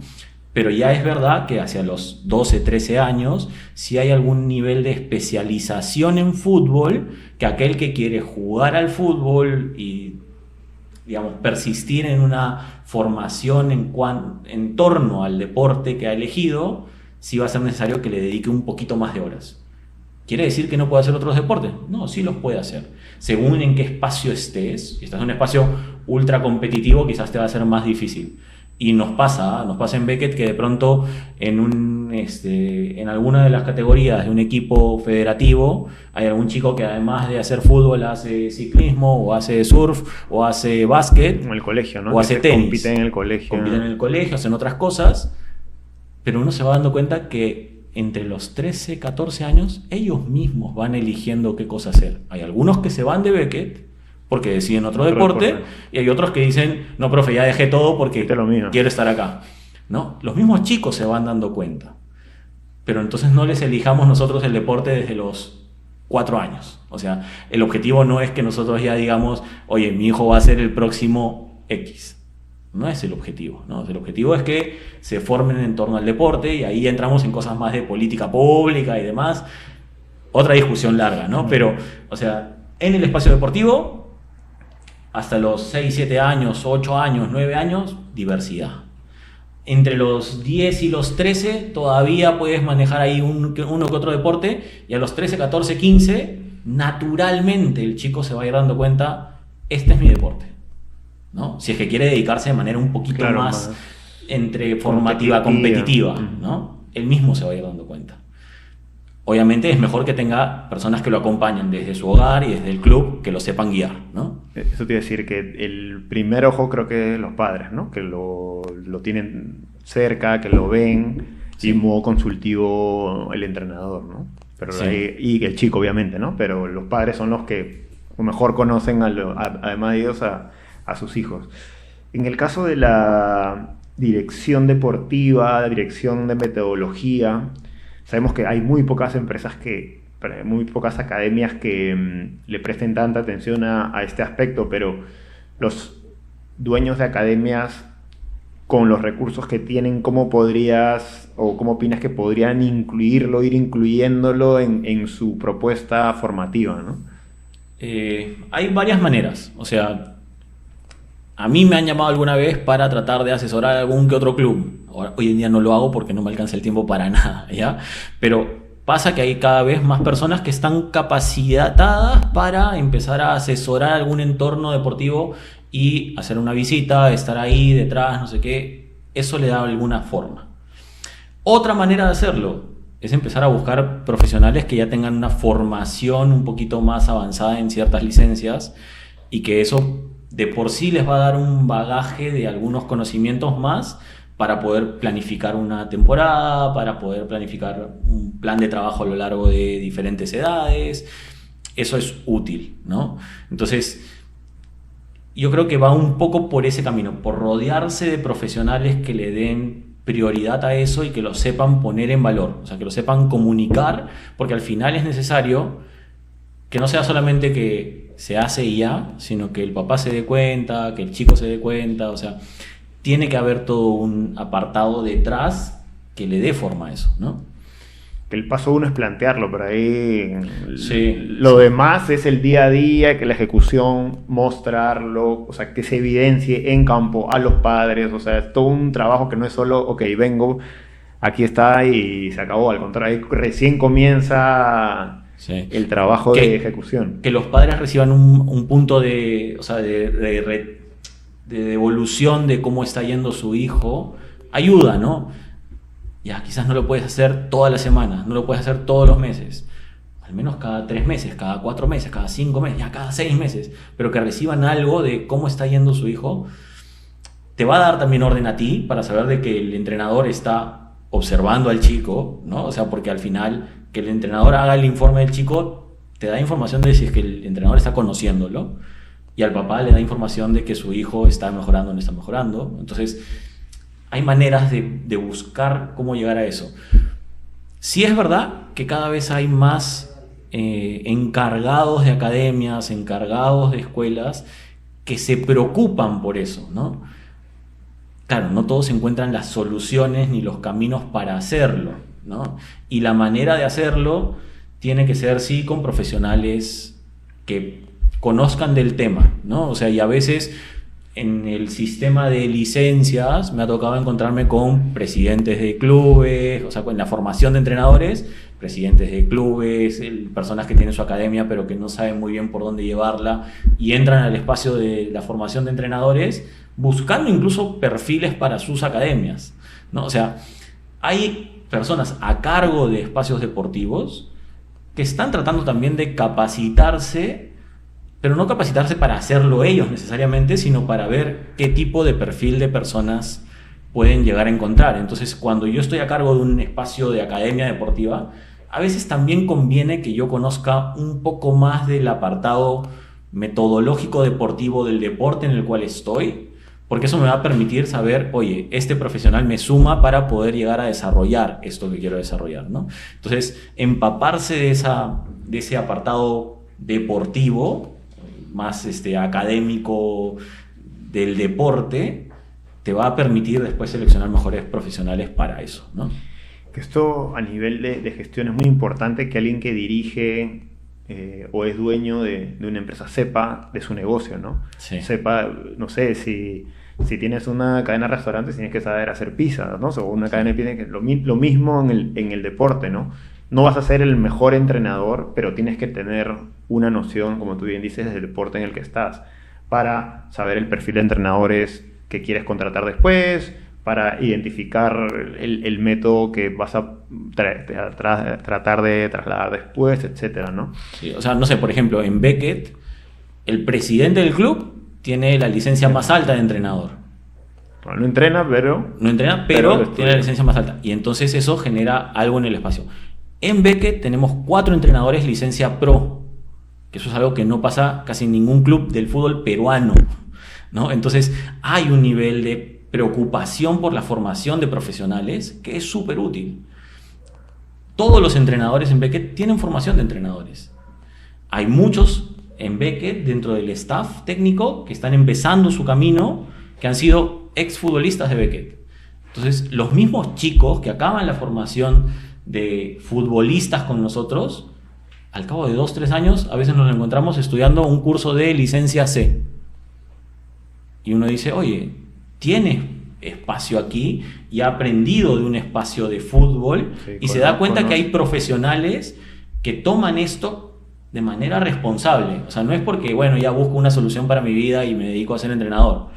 Pero ya es verdad que hacia los 12, 13 años, si hay algún nivel de especialización en fútbol, que aquel que quiere jugar al fútbol y, digamos, persistir en una formación en torno al deporte que ha elegido, sí va a ser necesario que le dedique un poquito más de horas. ¿Quiere decir que no puede hacer otros deportes? No, sí los puede hacer. Según en qué espacio estés. Si estás en un espacio ultra competitivo, quizás te va a ser más difícil. Y nos pasa en Beckett que de pronto en alguna de las categorías de un equipo federativo hay algún chico que además de hacer fútbol hace ciclismo o hace surf o hace básquet. Como el colegio, ¿no? O hace tenis. Compiten en el colegio. Compiten en el colegio, hacen otras cosas. Pero uno se va dando cuenta que entre los 13, 14 años ellos mismos van eligiendo qué cosa hacer. Hay algunos que se van de Beckett porque deciden otro deporte, y hay otros que dicen, no, profe, ya dejé todo porque quiero estar acá, ¿no? Los mismos chicos se van dando cuenta, pero entonces no les elijamos nosotros el deporte desde los 4 años. O sea, el objetivo no es que nosotros ya digamos, oye, mi hijo va a ser el próximo X. No es el objetivo, ¿no? El objetivo es que se formen en torno al deporte, y ahí entramos en cosas más de política pública y demás. Otra discusión larga, ¿no? Pero, o sea, en el espacio deportivo, hasta los 6, 7 años, 8 años, 9 años, diversidad. Entre los 10 y los 13 todavía puedes manejar ahí uno que otro deporte, y a los 13, 14, 15, naturalmente el chico se va a ir dando cuenta, este es mi deporte, ¿no? Si es que quiere dedicarse de manera un poquito más entre formativa, competitiva, ¿no? Él mismo se va a ir dando cuenta. Obviamente es mejor que tenga personas que lo acompañen desde su hogar y desde el club, que lo sepan guiar, ¿no? Eso te iba a decir que el primer ojo creo que los padres, ¿no? Que lo tienen cerca, que lo ven, sí. Y en modo consultivo el entrenador, ¿no? Pero sí. Y el chico, obviamente, ¿no? Pero los padres son los que mejor conocen, además de ellos, a sus hijos. En el caso de la dirección deportiva, la dirección de metodología, sabemos que hay muy pocas empresas muy pocas academias que le presten tanta atención a este aspecto, pero los dueños de academias, con los recursos que tienen, ¿cómo podrías o cómo opinas que podrían ir incluyéndolo en su propuesta formativa, ¿no? Hay varias maneras. O sea, a mí me han llamado alguna vez para tratar de asesorar a algún que otro club. Hoy en día no lo hago porque no me alcanza el tiempo para nada, ¿ya? Pero pasa que hay cada vez más personas que están capacitadas para empezar a asesorar algún entorno deportivo y hacer una visita, estar ahí detrás, no sé qué. Eso le da alguna forma. Otra manera de hacerlo es empezar a buscar profesionales que ya tengan una formación un poquito más avanzada en ciertas licencias, y que eso de por sí les va a dar un bagaje de algunos conocimientos más para poder planificar una temporada, para poder planificar un plan de trabajo a lo largo de diferentes edades. Eso es útil, ¿no? Entonces, yo creo que va un poco por ese camino, por rodearse de profesionales que le den prioridad a eso y que lo sepan poner en valor, o sea, que lo sepan comunicar, porque al final es necesario que no sea solamente que se hace y ya, sino que el papá se dé cuenta, que el chico se dé cuenta, o sea, tiene que haber todo un apartado detrás que le dé forma a eso, ¿no? Que el paso uno es plantearlo, pero ahí sí, lo demás es el día a día, que la ejecución, mostrarlo, o sea, que se evidencie en campo a los padres, o sea, es todo un trabajo que no es solo, ok, vengo, aquí está y se acabó, al contrario, recién comienza... Sí. El trabajo de ejecución. Que los padres reciban un punto de, o sea, de devolución de cómo está yendo su hijo, ayuda, ¿no? Ya, quizás no lo puedes hacer todas las semanas, no lo puedes hacer todos los meses, al menos cada 3 meses, cada 4 meses, cada 5 meses, ya cada 6 meses, pero que reciban algo de cómo está yendo su hijo. Te va a dar también orden a ti para saber de que el entrenador está observando al chico, ¿no? O sea, porque al final que el entrenador haga el informe del chico te da información de si es que el entrenador está conociéndolo, y al papá le da información de que su hijo está mejorando o no está mejorando. Entonces hay maneras de buscar cómo llegar a eso. Sí es verdad que cada vez hay más encargados de academias, encargados de escuelas que se preocupan por eso, ¿no? claro, no todos encuentran las soluciones ni los caminos para hacerlo, ¿no? Y la manera de hacerlo tiene que ser, sí, con profesionales que conozcan del tema, ¿no? O sea, y a veces en el sistema de licencias me ha tocado encontrarme con presidentes de clubes, o sea, en la formación de entrenadores, presidentes de clubes, personas que tienen su academia pero que no saben muy bien por dónde llevarla y entran al espacio de la formación de entrenadores buscando incluso perfiles para sus academias, ¿no? O sea, hay personas a cargo de espacios deportivos que están tratando también de capacitarse, pero no capacitarse para hacerlo ellos necesariamente, sino para ver qué tipo de perfil de personas pueden llegar a encontrar. Entonces, cuando yo estoy a cargo de un espacio de academia deportiva, a veces también conviene que yo conozca un poco más del apartado metodológico deportivo del deporte en el cual estoy, porque eso me va a permitir saber, oye, este profesional me suma para poder llegar a desarrollar esto que quiero desarrollar, ¿no? Entonces, empaparse de ese apartado deportivo, más académico del deporte, te va a permitir después seleccionar mejores profesionales para eso, ¿no? Que esto a nivel de gestión es muy importante que alguien que dirige o es dueño de una empresa sepa de su negocio, ¿no? Sí. Sepa, no sé, si tienes una cadena de restaurantes tienes que saber hacer pizza, ¿no? O una cadena de lo mismo en el deporte, ¿no? No vas a ser el mejor entrenador, pero tienes que tener una noción, como tú bien dices, del deporte en el que estás, para saber el perfil de entrenadores que quieres contratar después, para identificar el método que vas a tratar de trasladar después, etcétera, ¿no? Sí, o sea, no sé, por ejemplo, en Beckett, el presidente del club tiene la licencia más alta de entrenador. Bueno, no entrena, pero... No entrena, pero tiene la licencia más alta. Y entonces eso genera algo en el espacio. En Beckett tenemos 4 entrenadores licencia pro, que eso es algo que no pasa casi en ningún club del fútbol peruano, ¿no? Entonces hay un nivel de preocupación por la formación de profesionales que es súper útil. Todos los entrenadores en Beckett tienen formación de entrenadores. Hay muchos en Beckett dentro del staff técnico que están empezando su camino, que han sido exfutbolistas de Beckett. Entonces, los mismos chicos que acaban la formación de futbolistas con nosotros, al cabo de 2-3 años, a veces nos encontramos estudiando un curso de licencia C. Y uno dice, oye, tiene espacio aquí y ha aprendido de un espacio de fútbol, sí, y se da cuenta que hay profesionales que toman esto de manera responsable. O sea, no es porque, bueno, ya busco una solución para mi vida y me dedico a ser entrenador.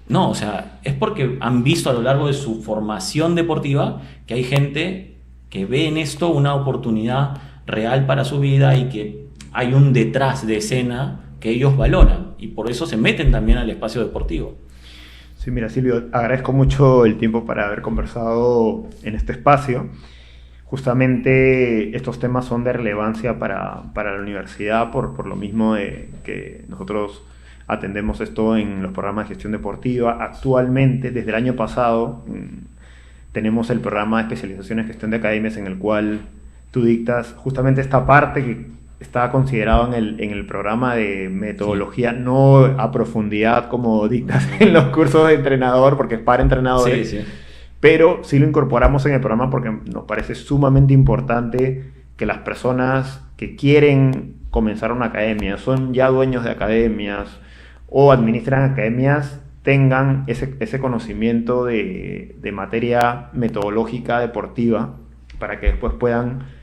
No, o sea, es porque han visto a lo largo de su formación deportiva que hay gente que ve en esto una oportunidad real para su vida y que hay un detrás de escena que ellos valoran y por eso se meten también al espacio deportivo. Sí, mira, Silvio, agradezco mucho el tiempo para haber conversado en este espacio. Justamente estos temas son de relevancia para la universidad por lo mismo de que nosotros atendemos esto en los programas de gestión deportiva. Actualmente, desde el año pasado, tenemos el programa de especialización en gestión de academias en el cual tú dictas justamente esta parte que está considerado en el programa de metodología, sí, no a profundidad como dictas en los cursos de entrenador, porque es para entrenadores, sí, sí, pero sí lo incorporamos en el programa porque nos parece sumamente importante que las personas que quieren comenzar una academia, son ya dueños de academias o administran academias, tengan ese conocimiento de materia metodológica deportiva para que después puedan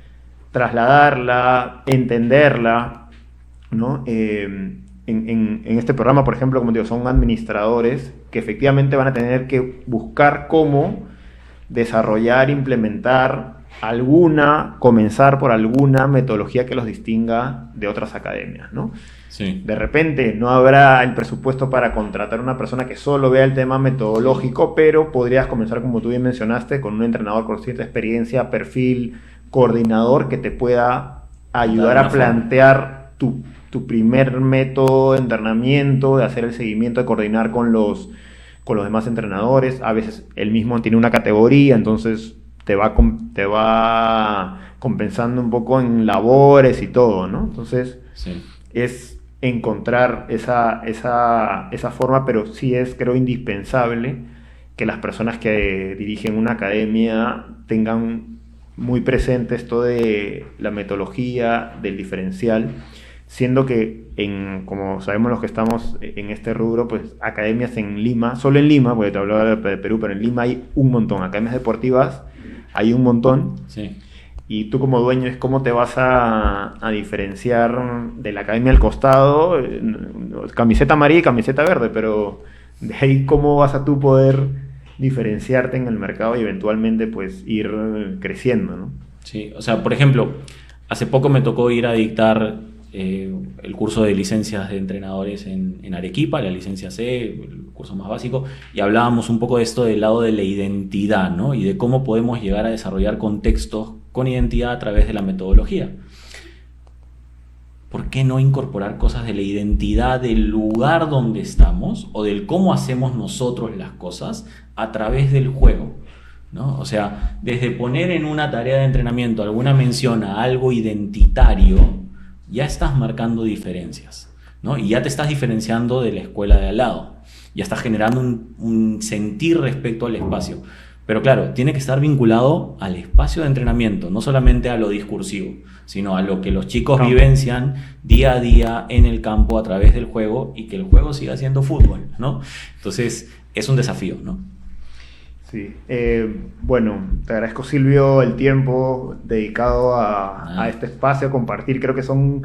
trasladarla, entenderla, ¿no? En este programa, por ejemplo, como digo, son administradores que efectivamente van a tener que buscar cómo desarrollar, implementar comenzar por alguna metodología que los distinga de otras academias, ¿no? Sí. De repente no habrá el presupuesto para contratar a una persona que solo vea el tema metodológico, pero podrías comenzar, como tú bien mencionaste, con un entrenador con cierta experiencia, perfil, coordinador que te pueda ayudar a plantear tu primer método de entrenamiento, de hacer el seguimiento, de coordinar con los demás entrenadores. A veces él mismo tiene una categoría, entonces te va compensando un poco en labores y todo, ¿no? Entonces, sí, es encontrar esa forma, pero sí es, creo, indispensable que las personas que dirigen una academia tengan muy presente esto de la metodología, del diferencial, siendo que, como sabemos los que estamos en este rubro, pues academias en Lima, solo en Lima, porque te hablaba de Perú, pero en Lima hay un montón, academias deportivas hay un montón. Sí. Y tú como dueño es cómo te vas a diferenciar de la academia al costado, camiseta amarilla y camiseta verde, pero de ahí cómo vas a tú poder diferenciarte en el mercado y eventualmente pues ir creciendo, ¿no? Sí, o sea, por ejemplo, hace poco me tocó ir a dictar el curso de licencias de entrenadores en Arequipa, la licencia C, el curso más básico, y hablábamos un poco de esto del lado de la identidad, ¿no? Y de cómo podemos llegar a desarrollar contextos con identidad a través de la metodología. ¿Por qué no incorporar cosas de la identidad del lugar donde estamos o del cómo hacemos nosotros las cosas a través del juego, ¿no? O sea, desde poner en una tarea de entrenamiento alguna mención a algo identitario, ya estás marcando diferencias, ¿no? Y ya te estás diferenciando de la escuela de al lado. Ya estás generando un sentir respecto al espacio. Pero claro, tiene que estar vinculado al espacio de entrenamiento, no solamente a lo discursivo, sino a lo que los chicos vivencian día a día en el campo a través del juego y que el juego siga siendo fútbol, ¿no? Entonces, es un desafío, ¿no? Sí. Bueno, te agradezco, Silvio, el tiempo dedicado a este espacio, a compartir. Creo que son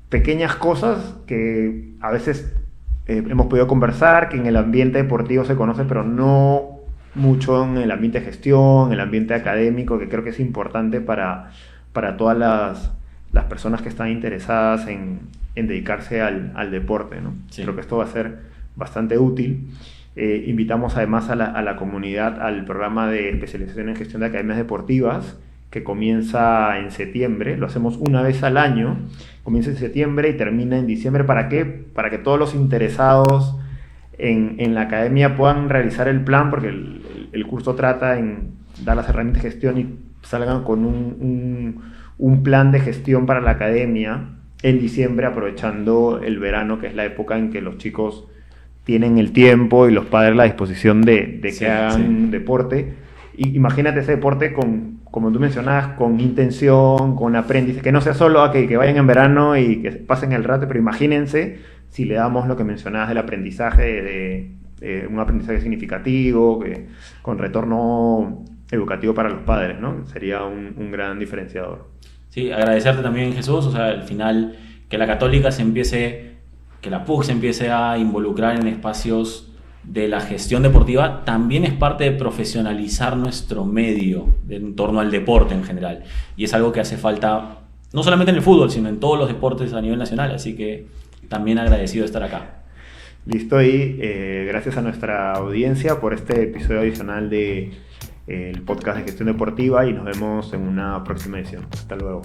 pequeñas cosas que a veces hemos podido conversar, que en el ambiente deportivo se conoce, pero no mucho en el ambiente de gestión, en el ambiente académico, que creo que es importante para todas las personas que están interesadas en dedicarse al deporte, ¿no? Sí. Creo que esto va a ser bastante útil. Invitamos además a la comunidad al programa de especialización en gestión de academias deportivas que comienza en septiembre. Lo hacemos una vez al año, comienza en septiembre y termina en diciembre. ¿Para qué? Para que todos los interesados en la academia puedan realizar el plan, porque el curso trata en dar las herramientas de gestión y salgan con un plan de gestión para la academia en diciembre, aprovechando el verano, que es la época en que los chicos tienen el tiempo y los padres la disposición de que hagan deporte. Y imagínate ese deporte como tú mencionabas, con intención, con aprendizaje, que no sea solo que vayan en verano y que pasen el rato, pero imagínense si le damos lo que mencionabas del aprendizaje, de un aprendizaje significativo, con retorno educativo para los padres, ¿no? Sería un gran diferenciador. Sí, agradecerte también, Jesús, o sea, al final que la Católica que la PUC se empiece a involucrar en espacios de la gestión deportiva, también es parte de profesionalizar nuestro medio en torno al deporte en general. Y es algo que hace falta, no solamente en el fútbol, sino en todos los deportes a nivel nacional. Así que también agradecido de estar acá. Listo, y gracias a nuestra audiencia por este episodio adicional del podcast de gestión deportiva y nos vemos en una próxima edición. Hasta luego.